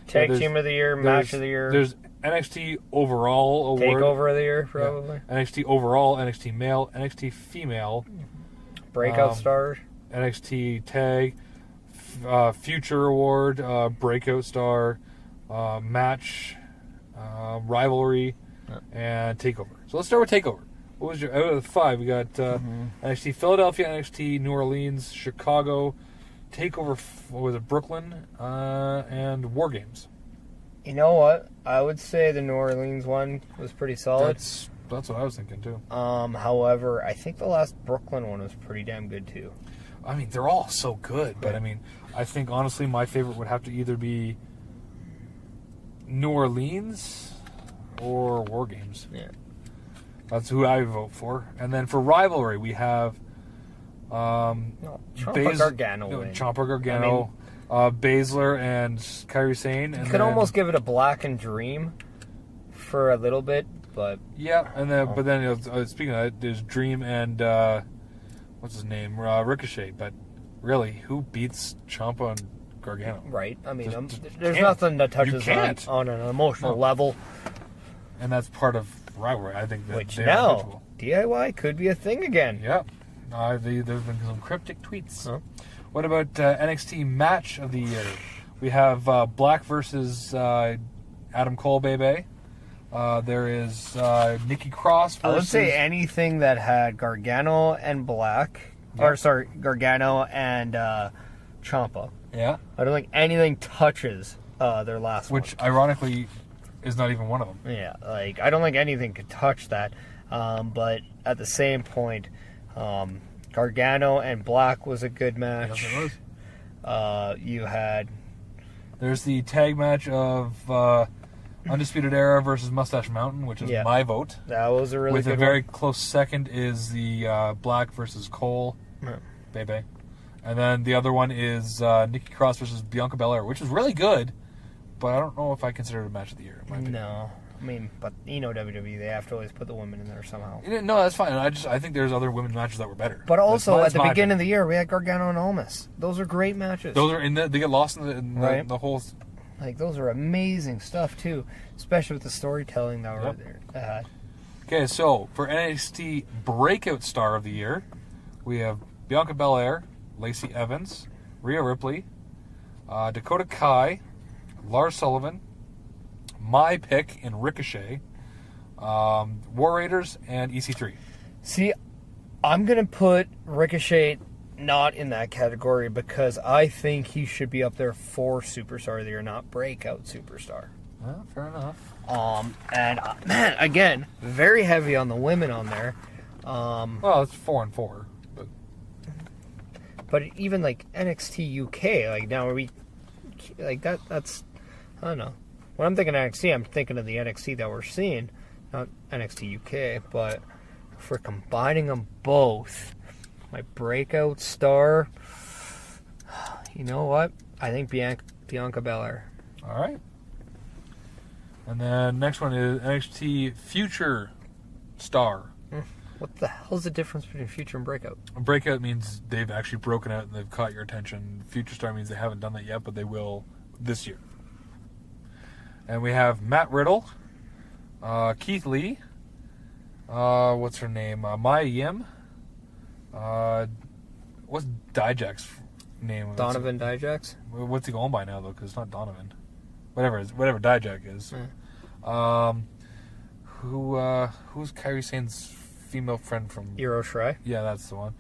Tag Team of the Year, Match of the Year. There's NXT Overall Award. Takeover of the Year, probably. Yeah. NXT Overall, NXT Male, NXT Female. Breakout Stars. NXT Tag, Future Award, Breakout Star, Match, Rivalry, and Takeover. So let's start with Takeover. What was your out of the 5? We got NXT Philadelphia, NXT New Orleans, Chicago, Takeover. What was it? Brooklyn, and War Games. You know what? I would say the New Orleans one was pretty solid. That's what I was thinking too. However, I think the last Brooklyn one was pretty damn good too. I mean, they're all so good, but I mean, I think honestly my favorite would have to either be New Orleans or War Games. Yeah. That's who I vote for. And then for Rivalry, we have Ciampa Gargano. Ciampa Gargano, Baszler, and Kairi Sane. You could almost give it a Black and Dream for a little bit, but... Yeah, and then but then speaking of that, there's Dream and what's his name, Ricochet. But really, who beats Ciampa and Gargano? Right. I mean, there's nothing that touches on an emotional level. And that's part of Rivalry. I think that which now DIY could be a thing again. Yeah. There's been some cryptic tweets. Huh? What about NXT Match of the Year? We have Black versus Adam Cole, baby. There is Nikki Cross versus... I would say anything that had Gargano and Black. Yep. Or, sorry, Gargano and Ciampa. Yeah. I don't think anything touches their last one. Which, ironically, is not even one of them. Yeah, like, I don't think anything could touch that. But at the same point... Gargano and Black was a good match. Yes, it was. You had... There's the tag match of Undisputed Era versus Mustache Mountain, which is my vote. That was a really good one. With a very close second is the Black versus Cole. Bebe. And then the other one is Nikki Cross versus Bianca Belair, which is really good, but I don't know if I consider it a match of the year. No. I mean, but you know WWE, they have to always put the women in there somehow. No, that's fine. I think there's other women's matches that were better. But also, at the beginning of the year, we had Gargano and Almas. Those are great matches. Those are they get lost in the whole... Like, those are amazing stuff, too. Especially with the storytelling that were there. Okay, so for NXT Breakout Star of the Year, we have Bianca Belair, Lacey Evans, Rhea Ripley, Dakota Kai, Lars Sullivan, my pick in Ricochet, War Raiders, and EC3. See, I'm going to put Ricochet not in that category because I think he should be up there for Superstar of the Year, not Breakout Superstar. Well, fair enough. And, man, again, very heavy on the women on there. Well, it's 4 and 4. But even, like, NXT UK, like, now are we... Like, that's... I don't know. When I'm thinking NXT, I'm thinking of the NXT that we're seeing, not NXT UK, but if we're combining them both, my breakout star, you know what? I think Bianca Belair. All right. And then next one is NXT Future Star. What the hell's the difference between Future and Breakout? Breakout means they've actually broken out and they've caught your attention. Future Star means they haven't done that yet, but they will this year. And we have Matt Riddle, Keith Lee, what's her name? Maya Yim. What's Dijak's name? Donovan Dijak? What's he going by now, though? Because it's not Donovan. Whatever Dijak is. Who's Kairi Sane's female friend from... Io Shirai? Yeah, that's the one.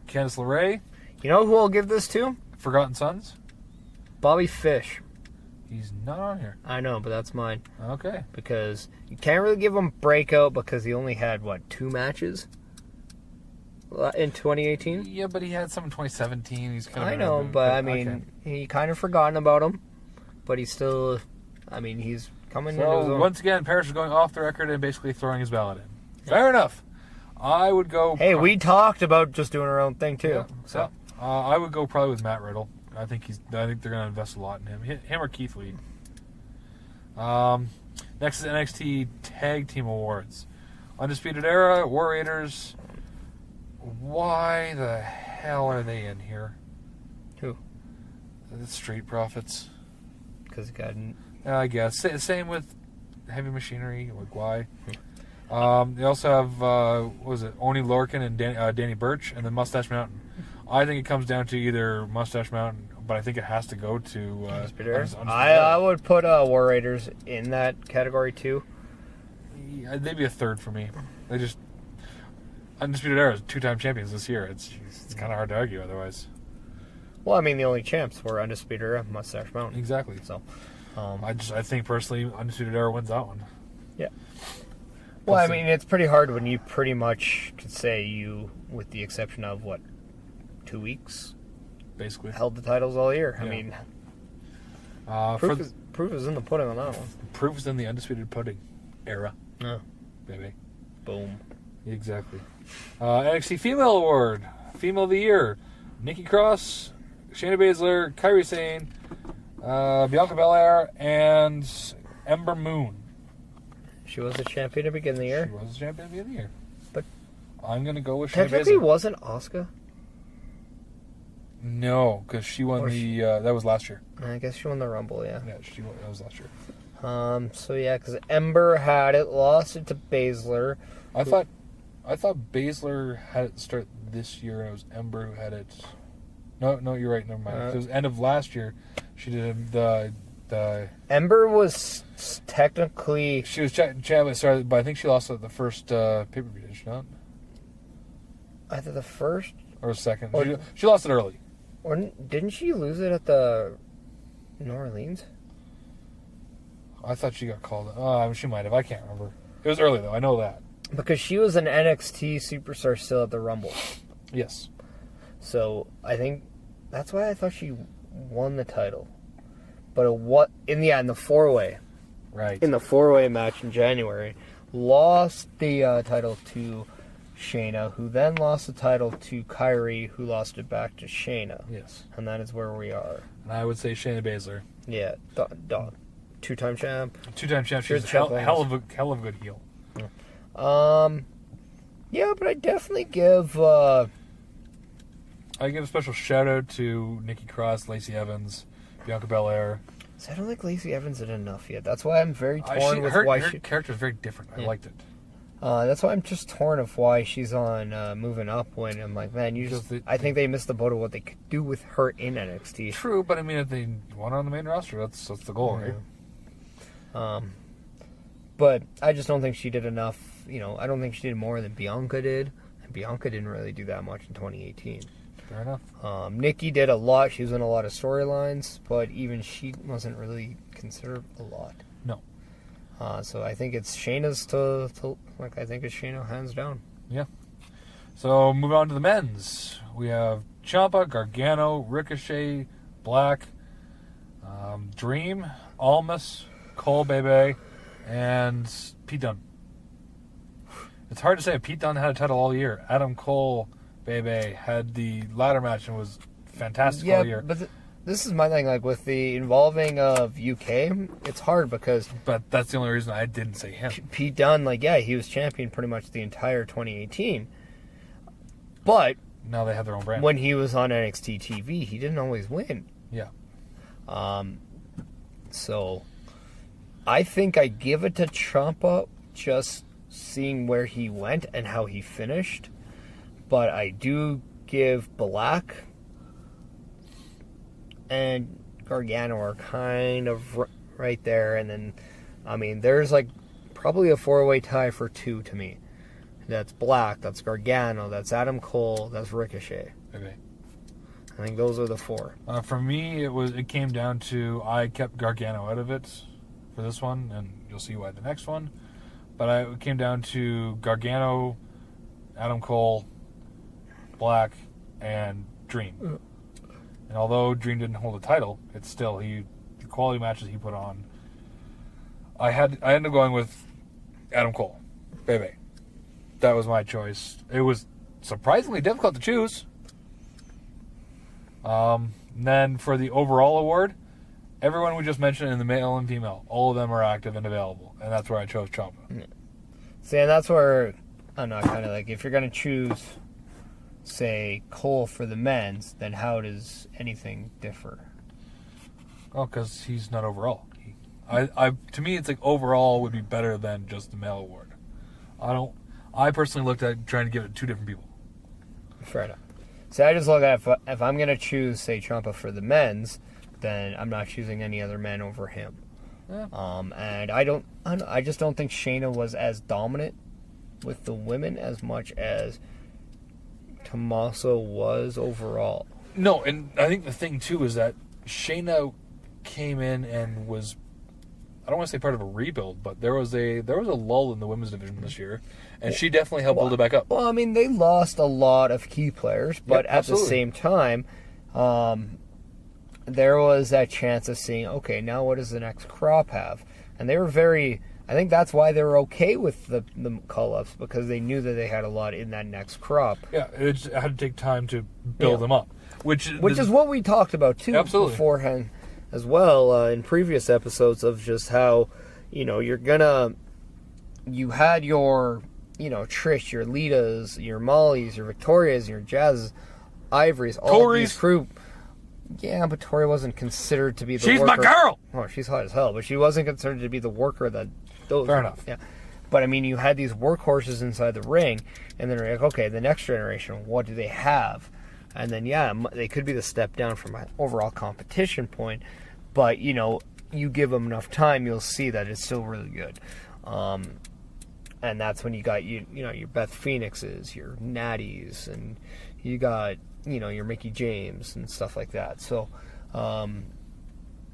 Candice LeRae. You know who I'll give this to? Forgotten Sons. Bobby Fish. He's not on here. I know, but that's mine. Okay. Because you can't really give him Breakout because he only had, 2 matches in 2018? Yeah, but he had some in 2017. He's kind of... I know, but I mean, he kind of forgotten about him. But he's still... I mean, he's coming into his own. Once again, Perish is going off the record and basically throwing his ballot in. Yeah. Fair enough. I would go... Hey, we talked about just doing our own thing, too. Yeah, so I would go probably with Matt Riddle. I think they're going to invest a lot in him. Him or Keith Lee. Next is NXT Tag Team Awards. Undisputed Era, War Raiders. Why the hell are they in here? Who? The Street Profits. Because it got... I guess. Same with Heavy Machinery. Like, why? They also have, what was it? Oni Lorcan and Danny Burch, and then Mustache Mountain. I think it comes down to either Mustache Mountain, but I think it has to go to Undisputed Era. I would put War Raiders in that category too. Yeah, they'd be a third for me. They just Undisputed Era is 2-time champions this year. It's kind of hard to argue otherwise. Well, I mean, the only champs were Undisputed Era, Mustache Mountain. Exactly. So, I think personally, Undisputed Era wins that one. Yeah. Well, I mean, it's pretty hard when you pretty much could say you, with the exception of 2 weeks, basically held the titles all year. Yeah. I mean, proof is in the pudding on that one. Proof is in the Undisputed Pudding era. Yeah. Baby. Boom. Exactly. NXT Female Award, Female of the Year, Nikki Cross, Shayna Baszler, Kairi Sane, Bianca Belair, and Ember Moon. She was a champion to begin the year. She was a champion to begin the year. But I'm going to go with Shayna technically, Baszler. wasn't Asuka? No, because she won that was last year. I guess she won the Rumble, yeah. Yeah, that was last year. So yeah, because Ember had it, lost it to Baszler. I thought Baszler had it start this year, and it was Ember who had it. No, you're right. Never mind. It was end of last year. She did the. Ember was technically. She was champion, sorry, but I think she lost at the first pay-per-view, did she not? Either the first or second. She lost it early. Or didn't she lose it at the New Orleans? I thought she got called. She might have. I can't remember. It was early though. I know that because she was an NXT superstar still at the Rumble. Yes. So I think that's why I thought she won the title. But in the 4-way. Right. In the 4-way match in January, lost the title to Shayna, who then lost the title to Kairi, who lost it back to Shayna. Yes. And that is where we are. And I would say Shayna Baszler. Yeah, dog. 2-time champ. 2-time champ. She's a hell of a good heel. Yeah, but I definitely give. I give a special shout out to Nikki Cross, Lacey Evans, Bianca Belair. So I don't think Lacey Evans did enough yet. That's why I'm very torn with why her character is very different. I liked it. That's why I'm just torn of why she's on moving up. When I'm like, man, I think they missed the boat of what they could do with her in NXT. True, but I mean, if they want her on the main roster, that's the goal, right? But I just don't think she did enough. I don't think she did more than Bianca did, and Bianca didn't really do that much in 2018. Fair enough. Nikki did a lot. She was in a lot of storylines, but even she wasn't really considered a lot. No. So I think it's Shayna's I think it's Shayna hands down. Yeah. So moving on to the men's, we have Ciampa, Gargano, Ricochet, Black, Dream, Almas, Cole Bebe, and Pete Dunne. It's hard to say. Pete Dunne had a title all year. Adam Cole, Bebe had the ladder match and was fantastic all year. But this is my thing. Like with the involving of UK, it's hard because. But that's the only reason I didn't say him. Pete Dunne, he was champion pretty much the entire 2018. But now they have their own brand. When he was on NXT TV, he didn't always win. Yeah. So I think I give it to Ciampa just seeing where he went and how he finished. But I do give Black and Gargano are kind of right there. And then, there's probably a 4-way tie for 2 to me. That's Black, that's Gargano, that's Adam Cole, that's Ricochet. Okay. I think those are the 4. For me, it came down to I kept Gargano out of it for this one, and you'll see why the next one. But it came down to Gargano, Adam Cole, Black, and Dream. And although Dream didn't hold a title, it's still the quality matches he put on. I ended up going with Adam Cole, Bebe. That was my choice. It was surprisingly difficult to choose. And then for the overall award, everyone we just mentioned in the male and female, all of them are active and available, and that's where I chose Ciampa. Yeah. See, and that's where I'm not kind of if you're going to choose, say, Cole for the men's, then how does anything differ? Oh, because he's not overall. To me, it's overall would be better than just the male award. I personally looked at trying to give it 2 different people. Fair enough. So I just look at if I'm going to choose, say, Ciampa for the men's, then I'm not choosing any other men over him. Yeah. And I just don't think Shayna was as dominant with the women as much as Tommaso was overall. No, and I think the thing, too, is that Shayna came in and was, I don't want to say part of a rebuild, but there was a lull in the women's division this year, and she definitely helped build it back up. Well, I mean, they lost a lot of key players, but at the same time, there was that chance of seeing, okay, now what does the next crop have? And they were I think that's why they were okay with the call-ups, because they knew that they had a lot in that next crop. Yeah, it had to take time to build them up. Which is what we talked about, too, beforehand as well, in previous episodes, of just how, you had your, Trish, your Litas, your Mollys, your Victorias, your Jazzes, Ivories, all of these crew. Yeah, but Tori wasn't considered to be the worker. She's my girl! Oh, she's hot as hell, but she wasn't considered to be the worker that those. Fair enough. Yeah. But, I mean, you had these workhorses inside the ring, and then you're like, okay, the next generation, what do they have? And then, they could be the step down from an overall competition point, but, you give them enough time, you'll see that it's still really good. And that's when you got, your Beth Phoenixes, your Natties, and you got, your Mickey James and stuff like that. So,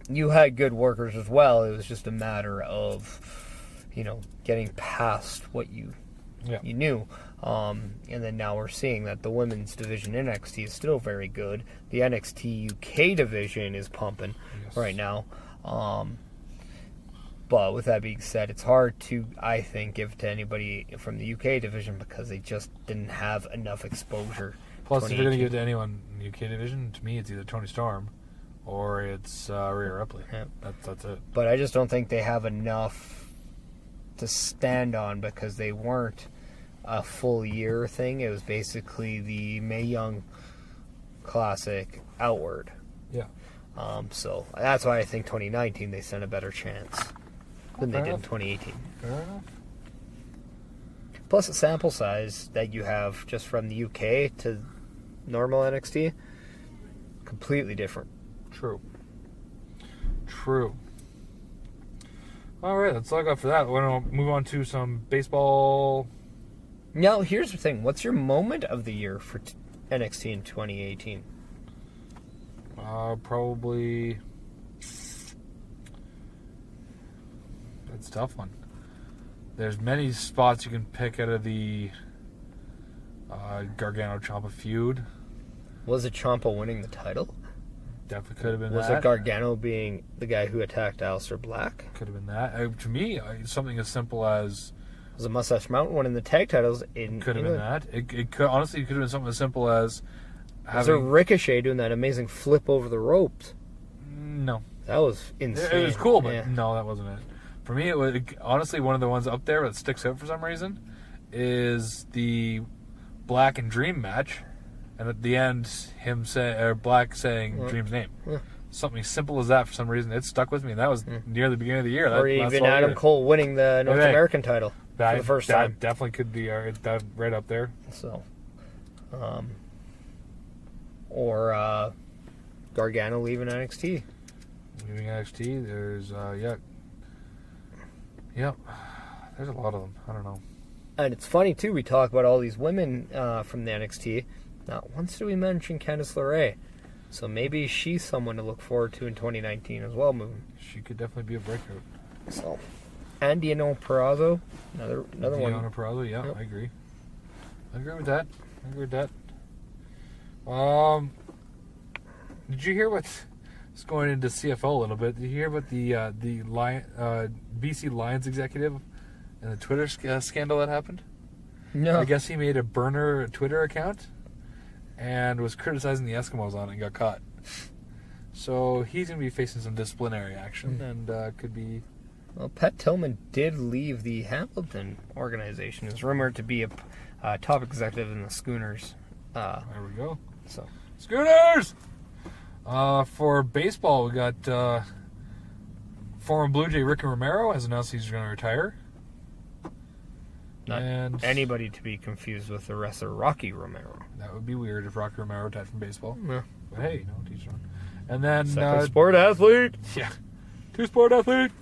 you had good workers as well. It was just a matter of, getting past what you knew. And then now we're seeing that the women's division in NXT is still very good. The NXT UK division is pumping right now. But with that being said, it's hard to, I think, give to anybody from the UK division because they just didn't have enough exposure. Plus, if you're going to give it to anyone in the UK division, to me, it's either Toni Storm or it's Rhea Ripley. Yeah. That's it. But I just don't think they have enough to stand on because they weren't a full year thing. It was basically the Mae Young Classic outward. Yeah. So that's why I think 2019 they stand a better chance than they did in 2018. Fair enough. Plus the sample size that you have just from the UK to normal NXT, completely different. True. All right, that's all I got for that. We're going to move on to some baseball. Now, here's the thing. What's your moment of the year for NXT in 2018? Probably... That's a tough one. There's many spots you can pick out of the Gargano-Ciampa feud. Was it Ciampa winning the title? Definitely could have been Was that. it Gargano being the guy who attacked Aleister Black? Could have been that. To me, something as simple as... Was it Mustache Mountain winning the tag titles in Could have England? been that. It could, honestly, it could have been something as simple as Was there Ricochet doing that amazing flip over the ropes? No. That was insane. It was cool, but no, that wasn't it. For me, it was honestly one of the ones up there that sticks out for some reason is the Black and Dream match, and at the end, Black saying Dream's name. Yeah. Something simple as that for some reason, it stuck with me. And that was near the beginning of the year. Or even Adam Cole winning the North American title for the first time. That definitely could be that right up there. So, or Gargano leaving NXT. Leaving NXT, there's Yep. There's a lot of them. I don't know. And it's funny, too, we talk about all these women from the NXT. Not once do we mention Candice LeRae. So maybe she's someone to look forward to in 2019 as well, moving. She could definitely be a breakout. So, and Deonna Purrazzo, another one. Deonna Purrazzo, yeah, yep. I agree. I agree with that. Did you hear what's going into CFO a little bit? Did you hear about the BC Lions executive and the Twitter scandal that happened? No. I guess he made a burner Twitter account and was criticizing the Eskimos on it and got caught. So he's going to be facing some disciplinary action and could be... Well, Pat Tillman did leave the Hamilton organization. It's rumored to be a top executive in the Schooners. There we go. So Schooners! For baseball, we got former Blue Jay Ricky Romero has announced he's going to retire. Not and anybody to be confused with the wrestler Rocky Romero. that would be weird if Rocky Romero retired from baseball. Yeah. But hey, teach your own. And then Second sport athlete. Yeah. Two-sport athlete.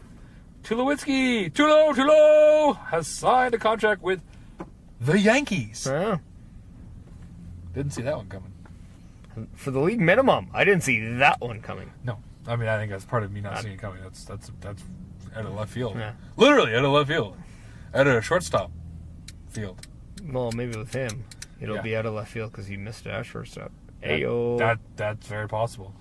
Tulowitzki. Tulo has signed a contract with the Yankees. Yeah. Didn't see that one coming. For the league minimum. I didn't see that one coming. No. I mean, I think that's part of me not seeing it coming. That's out of left field. Yeah. Literally out of left field. Out of shortstop field. Well, maybe with him, it'll Yeah. be out of left field because he missed it at shortstop. Ayo. That's very possible.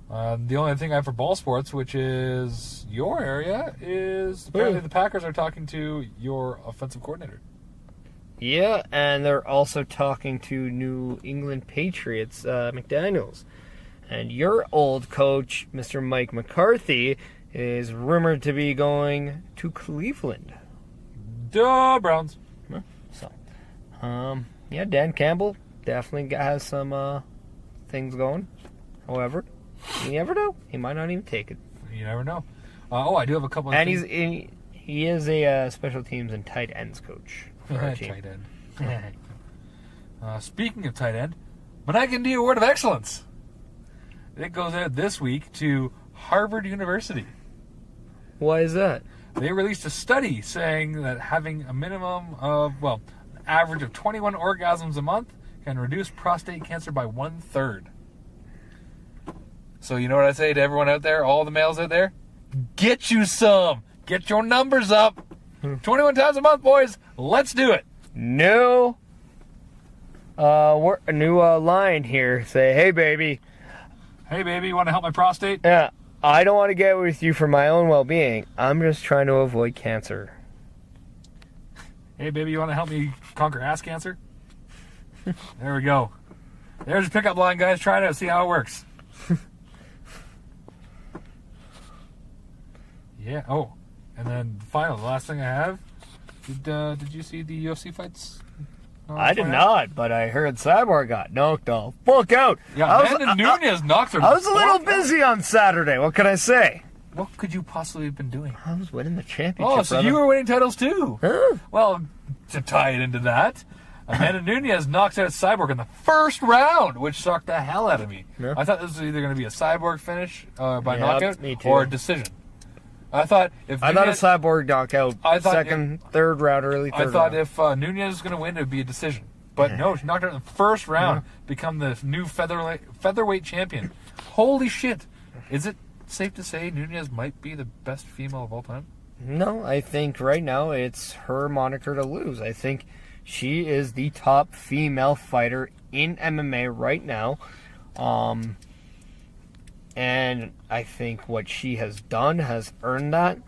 The only thing I have for ball sports, which is your area, is apparently the Packers are talking to your offensive coordinator. Yeah, and they're also talking to New England Patriots, McDaniels. And your old coach, Mr. Mike McCarthy, is rumored to be going to Cleveland. Duh, Browns. So, yeah, Dan Campbell definitely has some things going. However, you never know. He might not even take it. You never know. I do have a couple of And things. he is a special teams and tight ends coach for our team. Tight end. Speaking of tight end, NXT Award of Excellence. It goes out this week to Harvard University. Why is that? They released a study saying that having a minimum of, an average of 21 orgasms a month can reduce prostate cancer by 1/3. So you know what I say to everyone out there, all the males out there? Get you some. Get your numbers up. 21 times a month, boys. Let's do it. New line here. Say, hey, baby. Hey, baby, you want to help my prostate? Yeah, I don't want to get with you for my own well-being. I'm just trying to avoid cancer. Hey, baby, you want to help me conquer ass cancer? There we go. There's your pickup line, guys. Try it out. See how it works. Yeah. Oh, and then the last thing I have. Did you see the UFC fights? I did not, but I heard Cyborg got knocked the fuck out. Yeah, Amanda Nunes knocked her. I was a little fuck busy on Saturday. What can I say? What could you possibly have been doing? I was winning the championship. Oh, so brother. you were winning titles too? Huh? Well, to tie it into that, Amanda Nunes knocks out Cyborg in the first round, which shocked the hell out of me. Yeah. I thought this was either going to be a Cyborg finish by knockout me too. or a decision. I thought a Cyborg knockout second, third round, early third round. I thought if Nunes was going to win, it would be a decision. But no, she knocked her out in the first round, become the new featherweight champion. Holy shit. Is it safe to say Nunes might be the best female of all time? No, I think right now it's her moniker to lose. I think she is the top female fighter in MMA right now. And I think what she has done has earned that.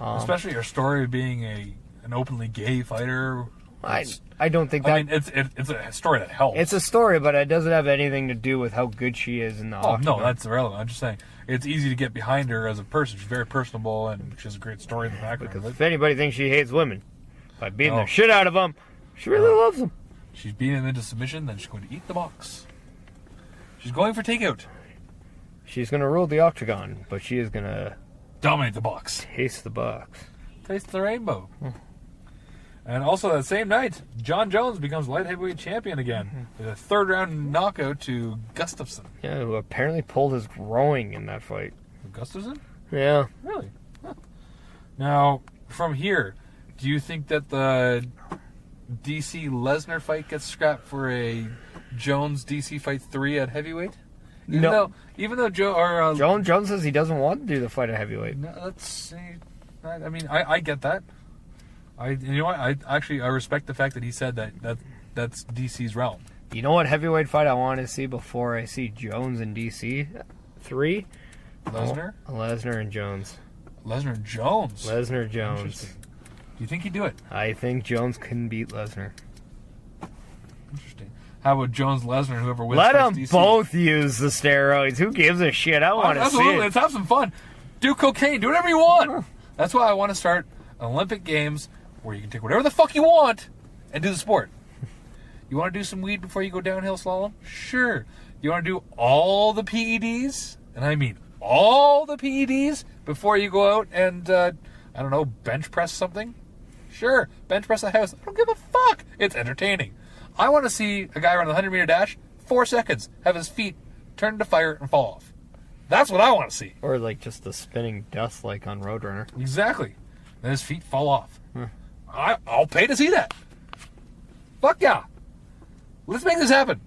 Especially her story of being an openly gay fighter. I don't think that... I mean, it's a story that helps. It's a story, but it doesn't have anything to do with how good she is in the octagon. No, that's irrelevant. I'm just saying, it's easy to get behind her as a person. She's very personable, and she has a great story in the background. Because if anybody thinks she hates women, by beating the shit out of them, she really loves them. She's beating them into submission, then she's going to eat the box. She's going for takeout. She's going to rule the octagon, but she is going to... dominate the box. Taste the box. Taste the rainbow. And also that same night, John Jones becomes light heavyweight champion again with a third round knockout to Gustafsson. Yeah, who apparently pulled his groin in that fight. Gustafsson? Yeah. Really? Huh. Now, from here, do you think that the DC Lesnar fight gets scrapped for a Jones DC fight 3 at heavyweight? Even though Jones says he doesn't want to do the fight at heavyweight. No, I mean, I get that. You know what? I respect the fact that he said that's DC's realm. You know what heavyweight fight I want to see before I see Jones and DC 3? Lesnar? Lesnar and Jones. Lesnar and Jones. Lesnar Jones. Interesting. Do you think he'd do it? I think Jones can beat Lesnar. Interesting. How about Jones Lesnar? Whoever wins. Let them DC? both use the steroids. Who gives a shit? I want to see it. Let's have some fun. Do cocaine. Do whatever you want. That's why I want to start Olympic Games where you can take whatever the fuck you want and do the sport. You want to do some weed before you go downhill slalom? Sure. You want to do all the PEDs? And I mean all the PEDs before you go out and, bench press something? Sure, bench press a house. I don't give a fuck. It's entertaining. I want to see a guy run the 100-meter dash, 4 seconds, have his feet turn into fire and fall off. That's what I want to see. Or like just the spinning dust like on Roadrunner. Exactly. Then his feet fall off. I'll pay to see that. Fuck yeah. Let's make this happen.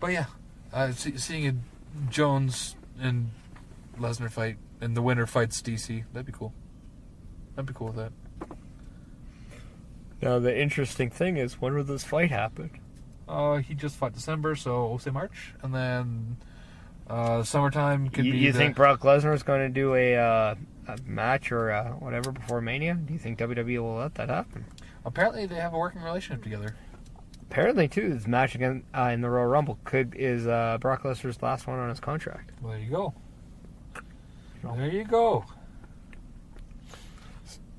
But yeah, seeing a Jones and Lesnar fight, and the winner fights DC, that'd be cool. I'd be cool with that. Now the interesting thing is, when will this fight happen? He just fought December, so we'll say March, and then summertime could be. You think Brock Lesnar is going to do a match or whatever before Mania? Do you think WWE will let that happen? Apparently, they have a working relationship together. Apparently, too, this match again in the Royal Rumble is Brock Lesnar's last one on his contract. Well, there you go. There you go.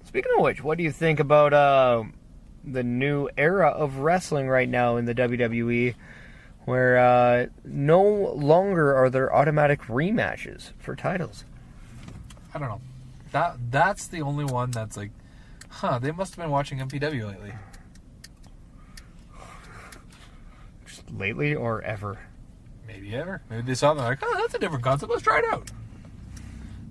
Speaking of which, what do you think about the new era of wrestling right now in the WWE, where no longer are there automatic rematches for titles? I don't know. That's the only one that's like, they must have been watching MPW lately. Just lately or ever? Maybe ever. Maybe they saw it and they're like, that's a different concept. Let's try it out.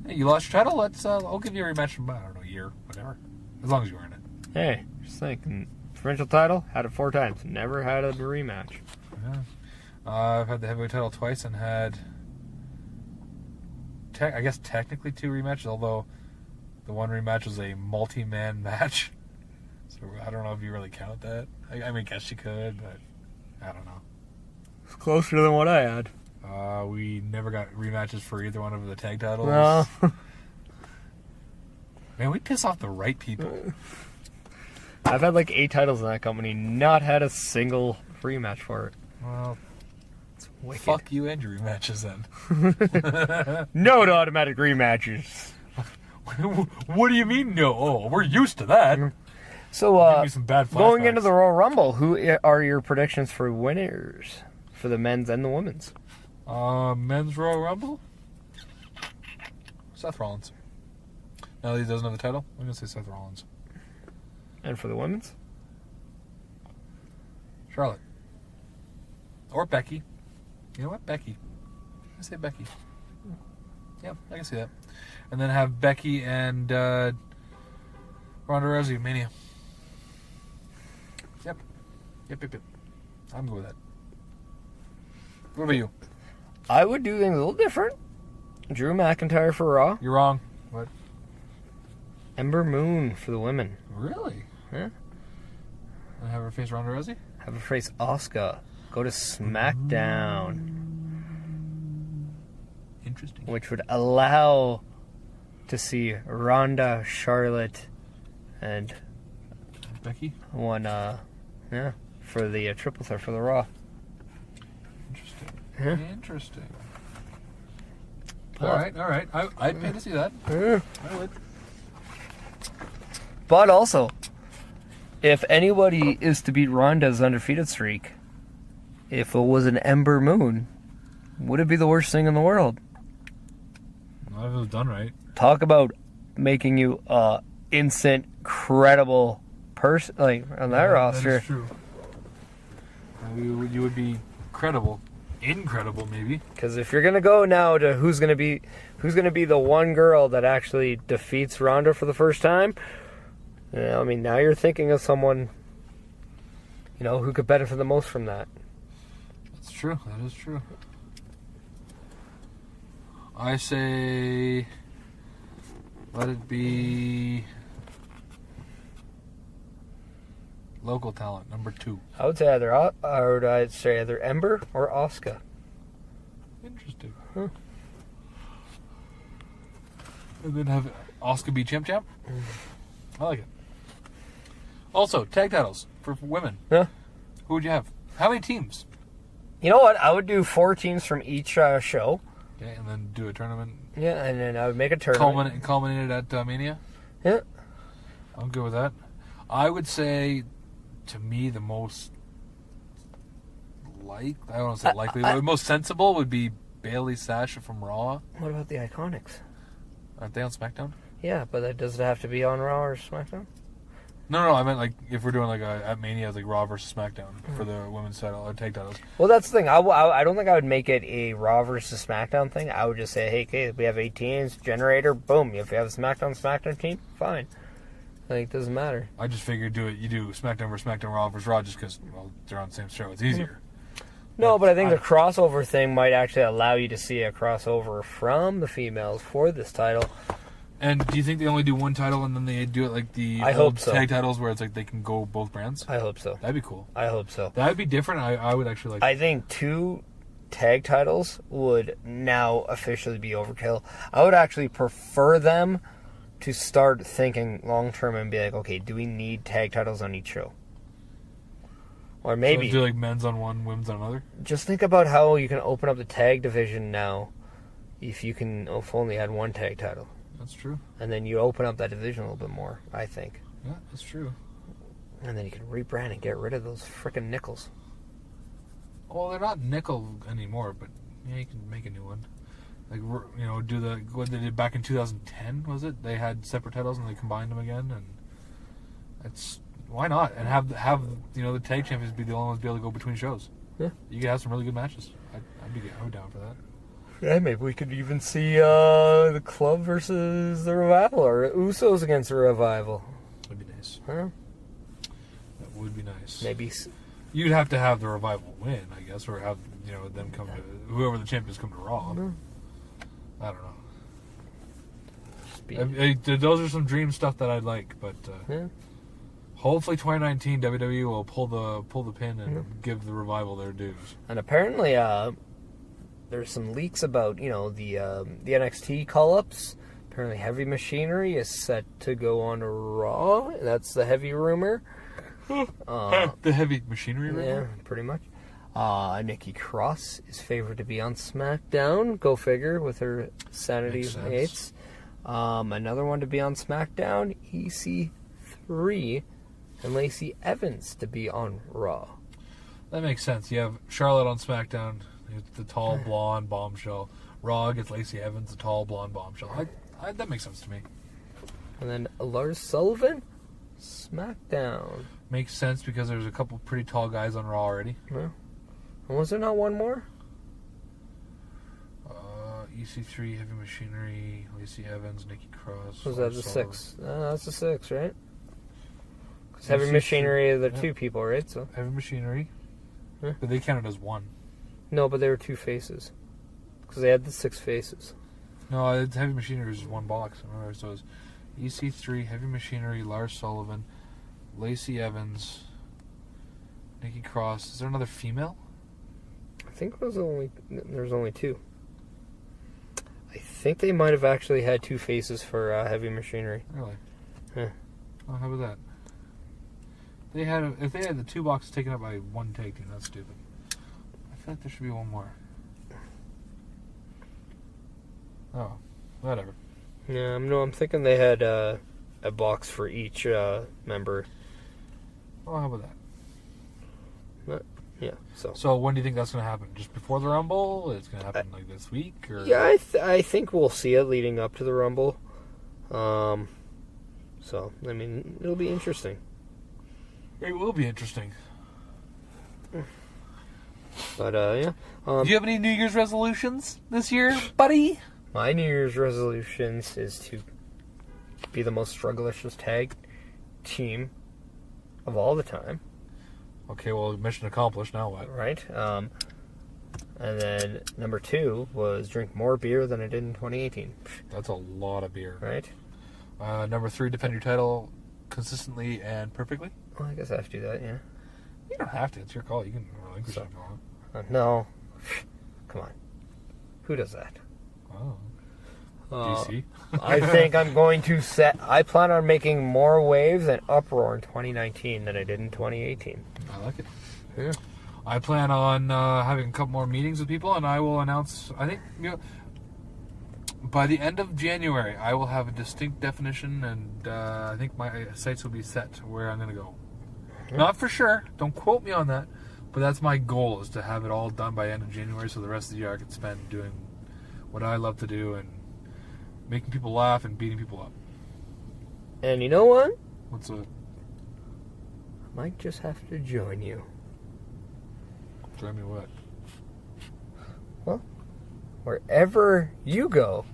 Hey, you lost your title? I'll give you a rematch in, I don't know, a year, whatever. As long as you earn it. Hey, just think, provincial title, had it 4 times. Never had a rematch. Yeah. I've had the heavyweight title twice and had, I guess, technically 2 rematches, although the one rematch was a multi-man match. So I don't know if you really count that. I mean, I guess you could, but I don't know. It's closer than what I had. We never got rematches for either one of the tag titles. No. Man, we piss off the right people. I've had like 8 titles in that company, not had a single rematch for it. Well, it's wicked. Fuck you and your rematches then. No to automatic rematches. What do you mean no? Oh, we're used to that. So, Give me some bad going flashbacks. into the Royal Rumble, who are your predictions for winners for the men's and the women's? Men's Royal Rumble? Seth Rollins. Now that he doesn't have the title, I'm going to say Seth Rollins. And for the women's? Charlotte. Or Becky. You know what? Becky. I say Becky. Yeah, I can see that. And then have Becky and Ronda Rousey, Mania. Yep. I'm good with that. What about you? I would do things a little different. Drew McIntyre for Raw. You're wrong. What? Ember Moon for the women. Really? Yeah. And have her face Ronda Rousey? Have her face Asuka. Go to SmackDown. Interesting. Which would allow to see Ronda, Charlotte, and Becky? one, for the triple threat for the Raw. Interesting. Yeah. Interesting. All right. I'd pay to see that. Yeah. I would. But also, if anybody is to beat Ronda's undefeated streak, if it was an Ember Moon, would it be the worst thing in the world? Not if it was done right. Talk about making you instant, credible person like on that roster. That is true. You would be credible. Incredible, maybe. Because if you're gonna go now to who's gonna be the one girl that actually defeats Ronda for the first time, I mean, now you're thinking of someone, who could benefit the most from that. That's true. That is true. I say, let it be local talent, number 2. I would say either Ember or Asuka. Interesting. Huh. And then have Asuka be champ. I like it. Also, tag titles for women. Yeah. Who would you have? How many teams? You know what? I would do 4 teams from each show. Okay, and then do a tournament. Yeah, and then I would make a tournament. Culminated at Mania. Yeah. I'm good with that. I would say, to me, the most I don't want to say likely. The most sensible would be Bayley, Sasha from Raw. What about the Iconics? Aren't they on SmackDown? Yeah, but does it have to be on Raw or SmackDown? No, I meant like if we're doing like at Mania, like Raw versus SmackDown for the women's title or tag titles. Well, that's the thing. I don't think I would make it a Raw versus SmackDown thing. I would just say, hey, okay, we have 8 teams, generator, boom. If you have a SmackDown team, fine. I think it doesn't matter. I just figured you do SmackDown versus SmackDown, Raw versus Raw, just because they're on the same show. It's easier. No, but I think the crossover thing might actually allow you to see a crossover from the females for this title. And do you think they only do one title and then they do it like the hope so. tag titles where it's like they can go both brands? I hope so. That'd be cool. I hope so. That'd be different. I would actually like. I think 2 tag titles would now officially be overkill. I would actually prefer them to start thinking long term and be like, okay, do we need tag titles on each show? Or maybe So do like men's on one, women's on another. just think about how you can open up the tag division now if only had one tag title. That's true. And then you open up that division a little bit more, I think. Yeah, that's true. And then you can rebrand and get rid of those frickin' nickels. Well, they're not nickel anymore, but yeah, you can make a new one. Like do what they did back in 2010, was it? They had separate titles and they combined them again, and it's why not? And have the tag champions be the only ones to be able to go between shows. Yeah, you could have some really good matches. I'd be down for that. Yeah, maybe we could even see the Club versus the Revival, or Usos against the Revival. That'd be nice. Huh? That would be nice. Maybe. You'd have to have the Revival win, I guess, or have them come to whoever the champions come to Raw. Mm-hmm. I don't know. Those are some dream stuff that I'd like, but hopefully 2019 WWE will pull the pin and give the Revival their dues. And apparently, there's some leaks about the NXT call-ups. Apparently, Heavy Machinery is set to go on to Raw. That's the heavy rumor. The Heavy Machinery rumor? Yeah, pretty much. Nikki Cross is favored to be on SmackDown. Go figure, with her Sanity mates. Another one to be on SmackDown, EC3, and Lacey Evans to be on Raw. That makes sense. You have Charlotte on SmackDown, the tall blonde bombshell. Raw gets Lacey Evans, the tall blonde bombshell. That makes sense to me. And then Lars Sullivan, SmackDown. Makes sense because there's a couple pretty tall guys on Raw already. Yeah. And was there not one more? EC3, Heavy Machinery, Lacey Evans, Nikki Cross. Was that the 6? That's the 6, right? Because Heavy Machinery are the 2 people, right? So Heavy Machinery. Huh? But they counted as 1. No, but they were 2 faces. Because they had the 6 faces. No, Heavy Machinery is 1 box. Remember, so it was EC3, Heavy Machinery, Lars Sullivan, Lacey Evans, Nikki Cross. Is there another female? I think there's only 2. I think they might have actually had 2 faces for Heavy Machinery. Really? Yeah. Oh, how about that? If they had the 2 boxes taken up by 1 tag team, that's stupid. I feel like there should be 1 more. Oh, whatever. Yeah, I'm thinking they had a box for each member. Oh, how about that? But, yeah. So when do you think that's going to happen? Just before the Rumble? It's going to happen like this week? Or? Yeah, I think we'll see it leading up to the Rumble. So, I mean, it'll be interesting. It will be interesting. But, yeah. Do you have any New Year's resolutions this year, buddy? My New Year's resolutions is to be the most strugglicious tag team of all the time. Okay, well, mission accomplished. Now what? Right. And then number 2 was drink more beer than I did in 2018. That's a lot of beer. Right. Number 3, defend your title consistently and perfectly. Well, I guess I have to do that, yeah. You don't have to. It's your call. You can relinquish it. No. Come on. Who does that? Oh. DC? I think I'm going to I plan on making more waves and uproar in 2019 than I did in 2018. I like it. Yeah. I plan on having a couple more meetings with people, and I will announce, I think, by the end of January, I will have a distinct definition, and I think my sights will be set where I'm going to go. Yeah. Not for sure. Don't quote me on that. But that's my goal, is to have it all done by the end of January, so the rest of the year I can spend doing what I love to do and making people laugh and beating people up. And you know what? What's that? I might just have to join you. Join me what? Well, wherever you go,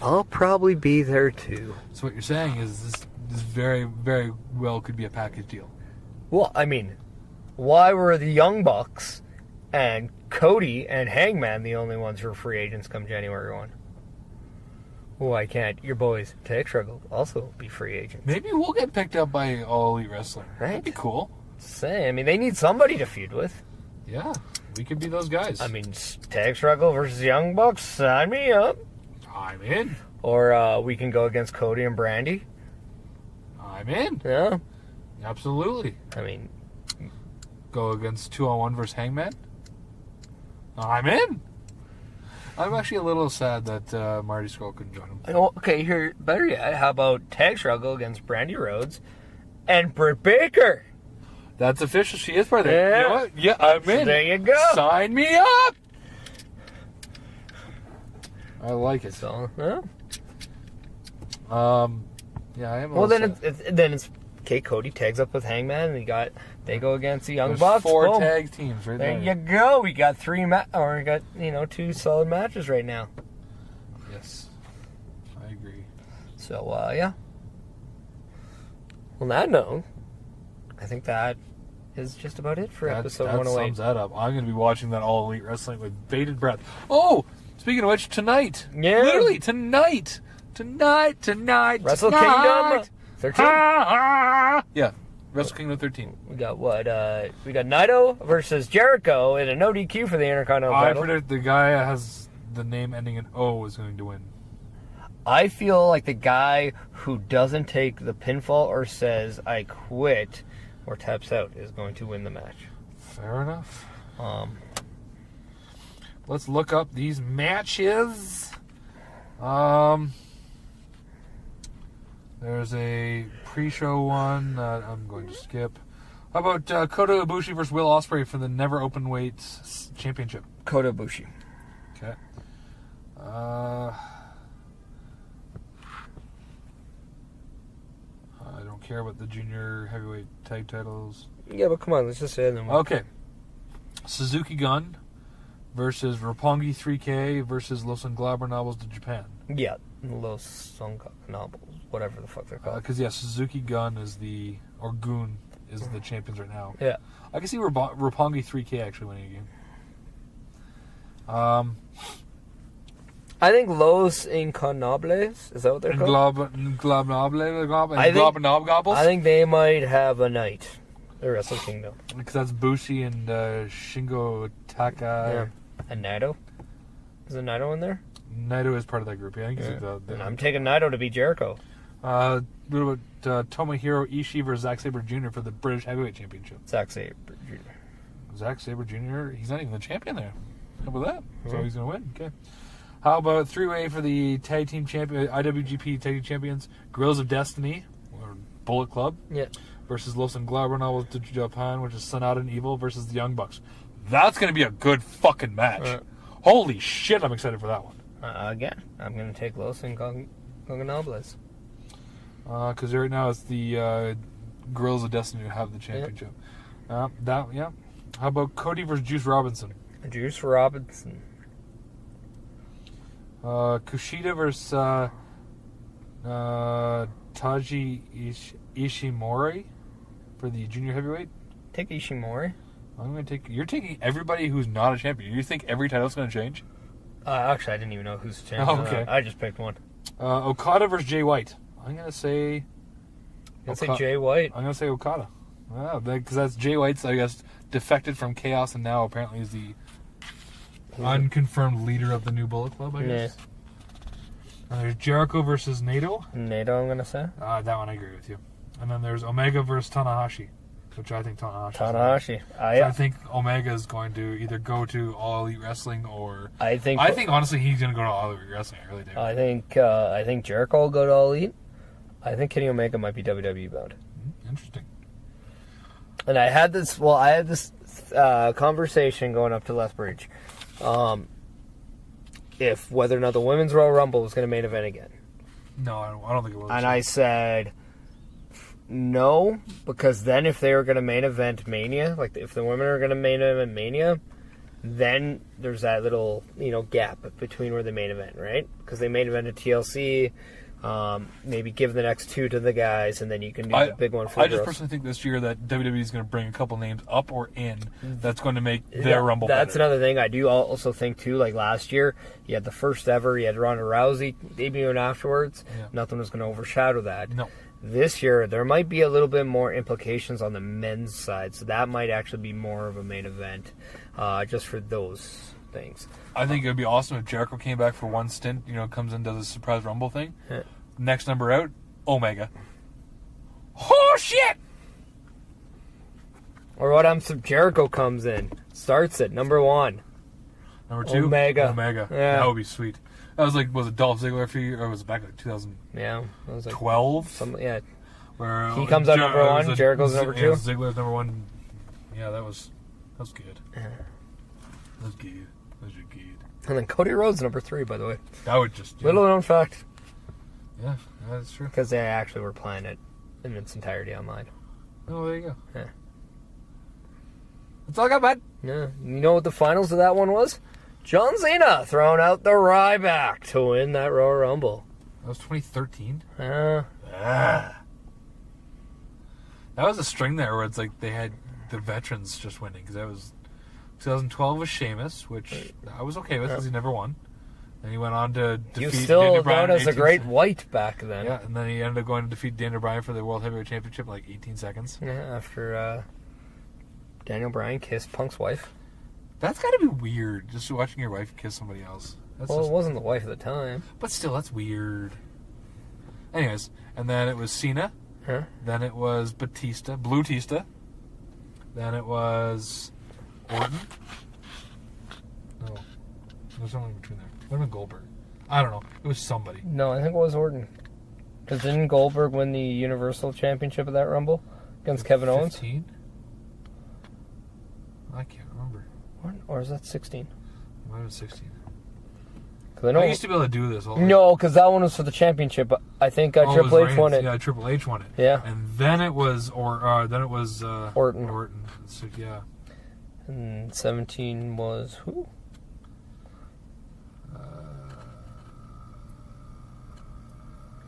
I'll probably be there too. So what you're saying is this very, very well could be a package deal. Well, I mean, why were the Young Bucks and Cody and Hangman the only ones who are free agents come January 1? Why can't your boys, Tag Struggle, also be free agents? Maybe we'll get picked up by All Elite Wrestling. Right. That'd be cool. Say, I mean, they need somebody to feud with. Yeah, we could be those guys. I mean, Tag Struggle versus Young Bucks, sign me up. I'm in. Or we can go against Cody and Brandy. I'm in. Yeah. Absolutely. I mean, Go against 2-on-1 versus Hangman. I'm in. I'm actually a little sad that Marty Scurll couldn't join him. okay, here, better yet, how about Tag Struggle against Brandy Rhodes and Britt Baker? That's official. She is part of it. Yeah. You know what? Yeah, I'm in. There you go. Sign me up. I like it. So, yeah. Yeah, I am. Well, then it's okay. Cody tags up with Hangman, and they go against the Young There's Bucks. 4 Boom. tag teams right There there. you go. We got 3 we got 2 solid matches right now. Yes, I agree. So yeah. On that note, I think that is just about it for episode that 108. sums that up. I'm going to be watching that All Elite Wrestling with bated breath. Oh, speaking of which, tonight. Yeah. Literally tonight. Wrestle Kingdom 13. Yeah, Wrestle Kingdom 13. We got what? We got Naito versus Jericho in a no DQ for the Intercontinental I title. predict the guy that has the name ending in O is going to win. I feel like the guy who doesn't take the pinfall or says I quit or taps out is going to win the match. Fair enough. Let's look up these matches. There's a pre-show one that I'm going to skip. How about Kota Ibushi versus Will Ospreay for the Never Openweight Championship? Kota Ibushi. Okay. I don't care about the junior heavyweight tag titles. Yeah, but come on, let's just say it. Okay. Suzuki Gun versus Roppongi 3K versus Los Ingobernables de Japan. Yeah, Los Ingobernables, whatever the fuck they're called. Because, Suzuki Gun is Goon is the champions right now. Yeah. I can see Roppongi 3K actually winning a game. I think Los Ingobernables, is that what they're called? I think they might have a night. The Wrestle Kingdom. Because that's Bushi and Shingo Taka. Yeah. And Naito? Is it Naito in there? Naito is part of that group. Yeah, I can see And I'm taking Naito to beat Jericho. What about Tomohiro Ishii versus Zack Sabre Jr. for the British Heavyweight Championship? Zack Sabre Jr. Zack Sabre Jr., he's not even the champion there. How about that? So he's going to win. Okay. How about 3-way for the tag team champion, IWGP tag team champions, Guerrillas of Destiny, or Bullet Club, versus Los Ingobernables de Japan, which is Sanada and Evil, versus the Young Bucks. That's going to be a good fucking match. Holy shit, I'm excited for that one. Again, I'm going to take Los Ingobernables. Because right now it's the Guerrillas of Destiny who have the championship. How about Cody versus Juice Robinson? Juice Robinson. Kushida versus Taji Ishimori for the junior heavyweight. Take Ishimori. You're taking everybody who's not a champion. You think every title's going to change? Actually, I didn't even know who's the champion. Oh, okay. I just picked one. Okada versus Jay White. I'm going to say... Say Jay White. I'm going to say Okada. Because that's Jay White's, I guess, defected from Chaos and now apparently is the unconfirmed leader of the new Bullet Club, I guess. There's Jericho versus Naito. Naito, I'm going to say. That one I agree with you. And then there's Omega versus Tanahashi, which I think Tanahashi. I think Omega is going to either go to All Elite Wrestling or... I think honestly he's going to go to All Elite Wrestling. I really do. I think Jericho will go to All Elite. I think Kenny Omega might be WWE bound. Interesting. And I had this conversation going up to Lethbridge. If whether or not the Women's Royal Rumble was going to main event again. No, I don't think it was. And I said no, because then if they were going to main event Mania, like if the women are going to main event Mania, then there's that little, gap between where they main event, right? Because they main event at TLC, maybe give the next 2 to the guys, and then you can do the big one for the girls. I just personally think this year that WWE is going to bring a couple names up or in that's going to make their Rumble better. That's another thing. I do also think, too, like last year, you had the first ever, you had Ronda Rousey debuting afterwards. Yeah. Nothing was going to overshadow that. No. This year, there might be a little bit more implications on the men's side, so that might actually be more of a main event, just for those things. I think it would be awesome if Jericho came back for one stint, comes in, does a surprise Rumble thing. Yeah. Next number out, Omega. Oh, shit! Or what happens if Jericho comes in, starts it, number 1. Number 2? Omega. Yeah. That would be sweet. That was was it Dolph Ziggler a few years, or was it back in 2000? Yeah. It was 12? Yeah. Where he comes out number 1, Jericho's number 2. Yeah, Ziggler's number 1. Yeah, that was good. Yeah. That was good. And then Cody Rhodes number 3, by the way. That would just... Little known fact. Yeah, that's true. Because they actually were playing it in its entirety online. Oh, there you go. Yeah. That's all I got, bud. Yeah. You know what the finals of that one was? John Cena throwing out the Ryback to win that Royal Rumble. That was 2013? That was a string there where it's like they had the veterans just winning, because that was 2012 was Sheamus, which I was okay with because he never won. Then he went on to defeat He was still Daniel Bryan known as a great white back then. Yeah, and then he ended up going to defeat Daniel Bryan for the World Heavyweight Championship in like 18 seconds. Yeah, after Daniel Bryan kissed Punk's wife. That's got to be weird, just watching your wife kiss somebody else. It wasn't the wife at the time. But still, that's weird. Anyways, and then it was Cena. Huh? Then it was Batista, Blue Tista. Then it was Orton. No, there's something between there. What about Goldberg? I don't know. It was somebody. No, I think it was Orton. Because didn't Goldberg win the Universal Championship of that Rumble against Kevin Owens? 15? I can't remember. What? Or is that 16? It might have been 16. I used to be able to do this all No, because that one was for the championship. I think Triple H won it. Yeah, Triple H won it. Yeah. And then it was Orton. So, yeah. And 17 was who?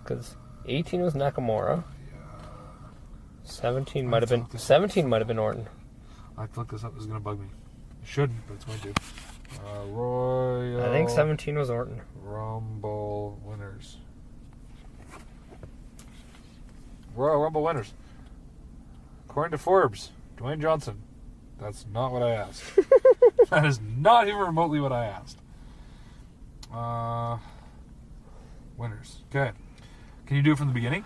Because 18 was Nakamura. 17 might have been Orton. I have to look this up. This is going to bug me. It shouldn't, but it's going to. Royal... I think 17 was Orton. Rumble winners. Royal Rumble winners. According to Forbes, Dwayne Johnson. That's not what I asked. That is not even remotely what I asked. Winners. Okay. Can you do it from the beginning?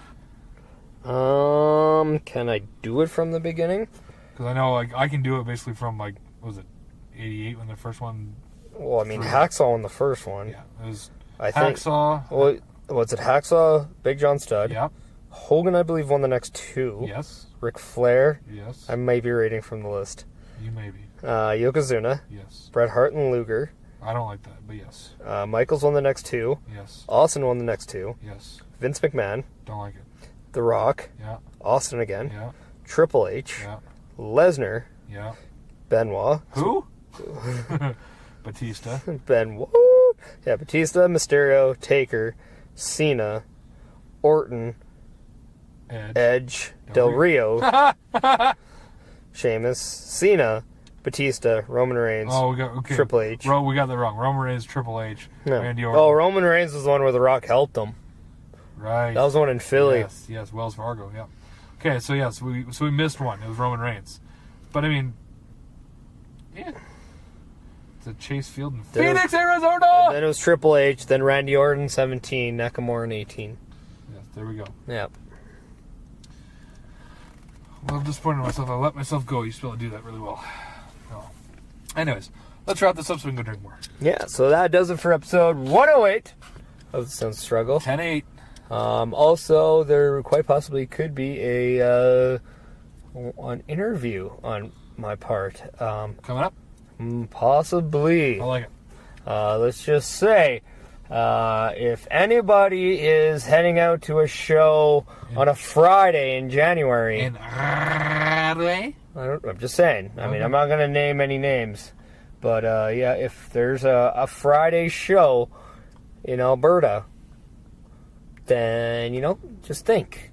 Can I do it from the beginning? Because I know I can do it basically from what was it, 88 when the first one... Well, I mean, Hacksaw won the first one. Yeah, it was Hacksaw. Well, was it Hacksaw, Big John Studd? Yeah. Hogan, I believe, won the next 2. Yes. Ric Flair. Yes. I might be reading from the list. You may be. Yokozuna. Yes. Bret Hart and Luger. I don't like that, but yes. Michaels won the next 2. Yes. Austin won the next 2. Yes. Vince McMahon. Don't like it. The Rock. Yeah. Austin again. Yeah. Triple H. Yeah. Lesnar. Yeah. Benoit. Who? Batista. Benoit. Yeah, Batista, Mysterio, Taker, Cena, Orton, Edge, Del Rio, Sheamus, Cena, Batista, Roman Reigns, Triple H. We got that wrong. Roman Reigns, Triple H, no. Randy Orton. Oh, Roman Reigns was the one where The Rock helped him. Right. That was the one in Philly. Yes, Wells Fargo, yeah. Okay, so yes, we missed one. It was Roman Reigns. But I mean, yeah. It's at Chase Field in Phoenix, Arizona! Then it was Triple H, then Randy Orton, 17, Nakamura in 18. Yes, there we go. Yep. Well, I'm disappointed in myself. I let myself go. You used to be able to do that really well. No. Anyways, let's wrap this up so we can go drink more. Yeah, so that does it for episode 108 of The Sounds of Struggle. 10-8. Also, there quite possibly could be an interview on my part. Coming up? Possibly. I like it. Let's just say, If anybody is heading out to a show on a Friday in January... I'm just saying. I mean, I'm not going to name any names. But, yeah, if there's a Friday show in Alberta, then, just think,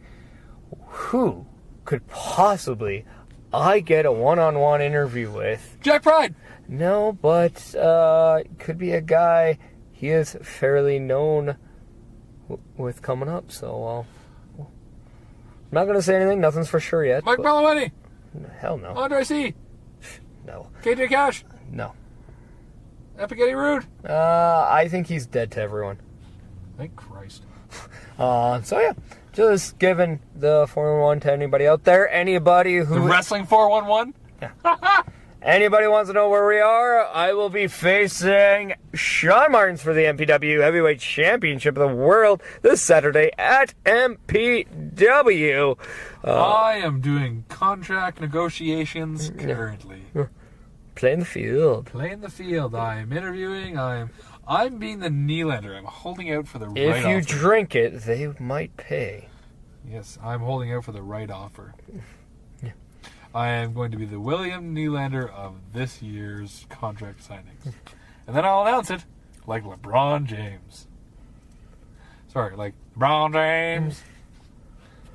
who could possibly I get a one-on-one interview with? Jack Pride! No, but could be a guy he is fairly known with coming up, so I'm not going to say anything. Nothing's for sure yet. Mike Bellawini! Hell no. Andre C! No. KJ Cash! No. Epic Eddie Rude! I think he's dead to everyone. Thank Christ. So yeah, just giving the 411 to anybody out there. Anybody who... The Wrestling 411? Yeah. Anybody wants to know where we are, I will be facing Sean Martins for the MPW Heavyweight Championship of the World this Saturday at MPW. I am doing contract negotiations currently. Playing the field. Playing the field. I'm interviewing. I'm being the Nylander. I'm holding out for the right offer. If you drink it, they might pay. Yes, I'm holding out for the right offer. I am going to be the William Nylander of this year's contract signings. And then I'll announce it like LeBron James. Sorry, like LeBron James.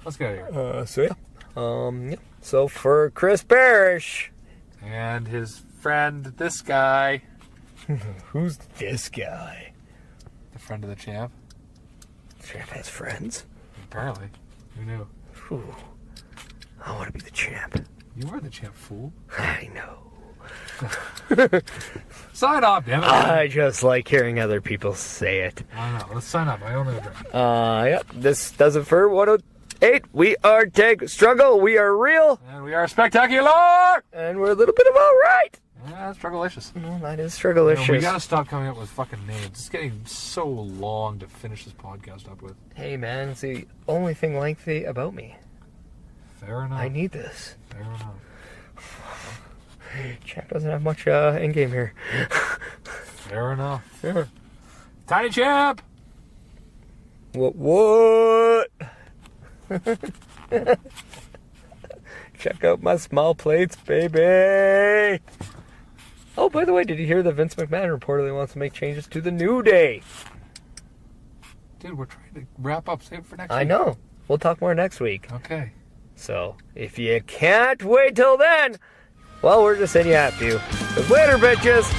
Let's get out of here. Yeah. So for Chris Perish. And his friend, this guy. Who's this guy? The friend of the champ. Champ has friends? Apparently. Who knew? Ooh. I want to be the champ. You are the champ, fool. I know. Sign off, damn it. I just like hearing other people say it. I know. Let's sign up. I only have a drink. Yeah. This does it for 108. We are Tag Struggle. We are real. And we are spectacular. And we're a little bit of all right. Yeah, strugglelicious. No, that is strugglelicious. We gotta stop coming up with fucking names. It's getting so long to finish this podcast up with. Hey, man, it's the only thing lengthy about me. Fair enough. I need this. Fair enough. Champ doesn't have much in-game here. Fair enough. Yeah. Tiny Champ! What? Check out my small plates, baby! Oh, by the way, did you hear that Vince McMahon reportedly wants to make changes to the New Day? Dude, we're trying to wrap up. Save it for next week. I know. We'll talk more next week. Okay. So, if you can't wait till then, well, we're just saying you have to. 'Cause later, bitches!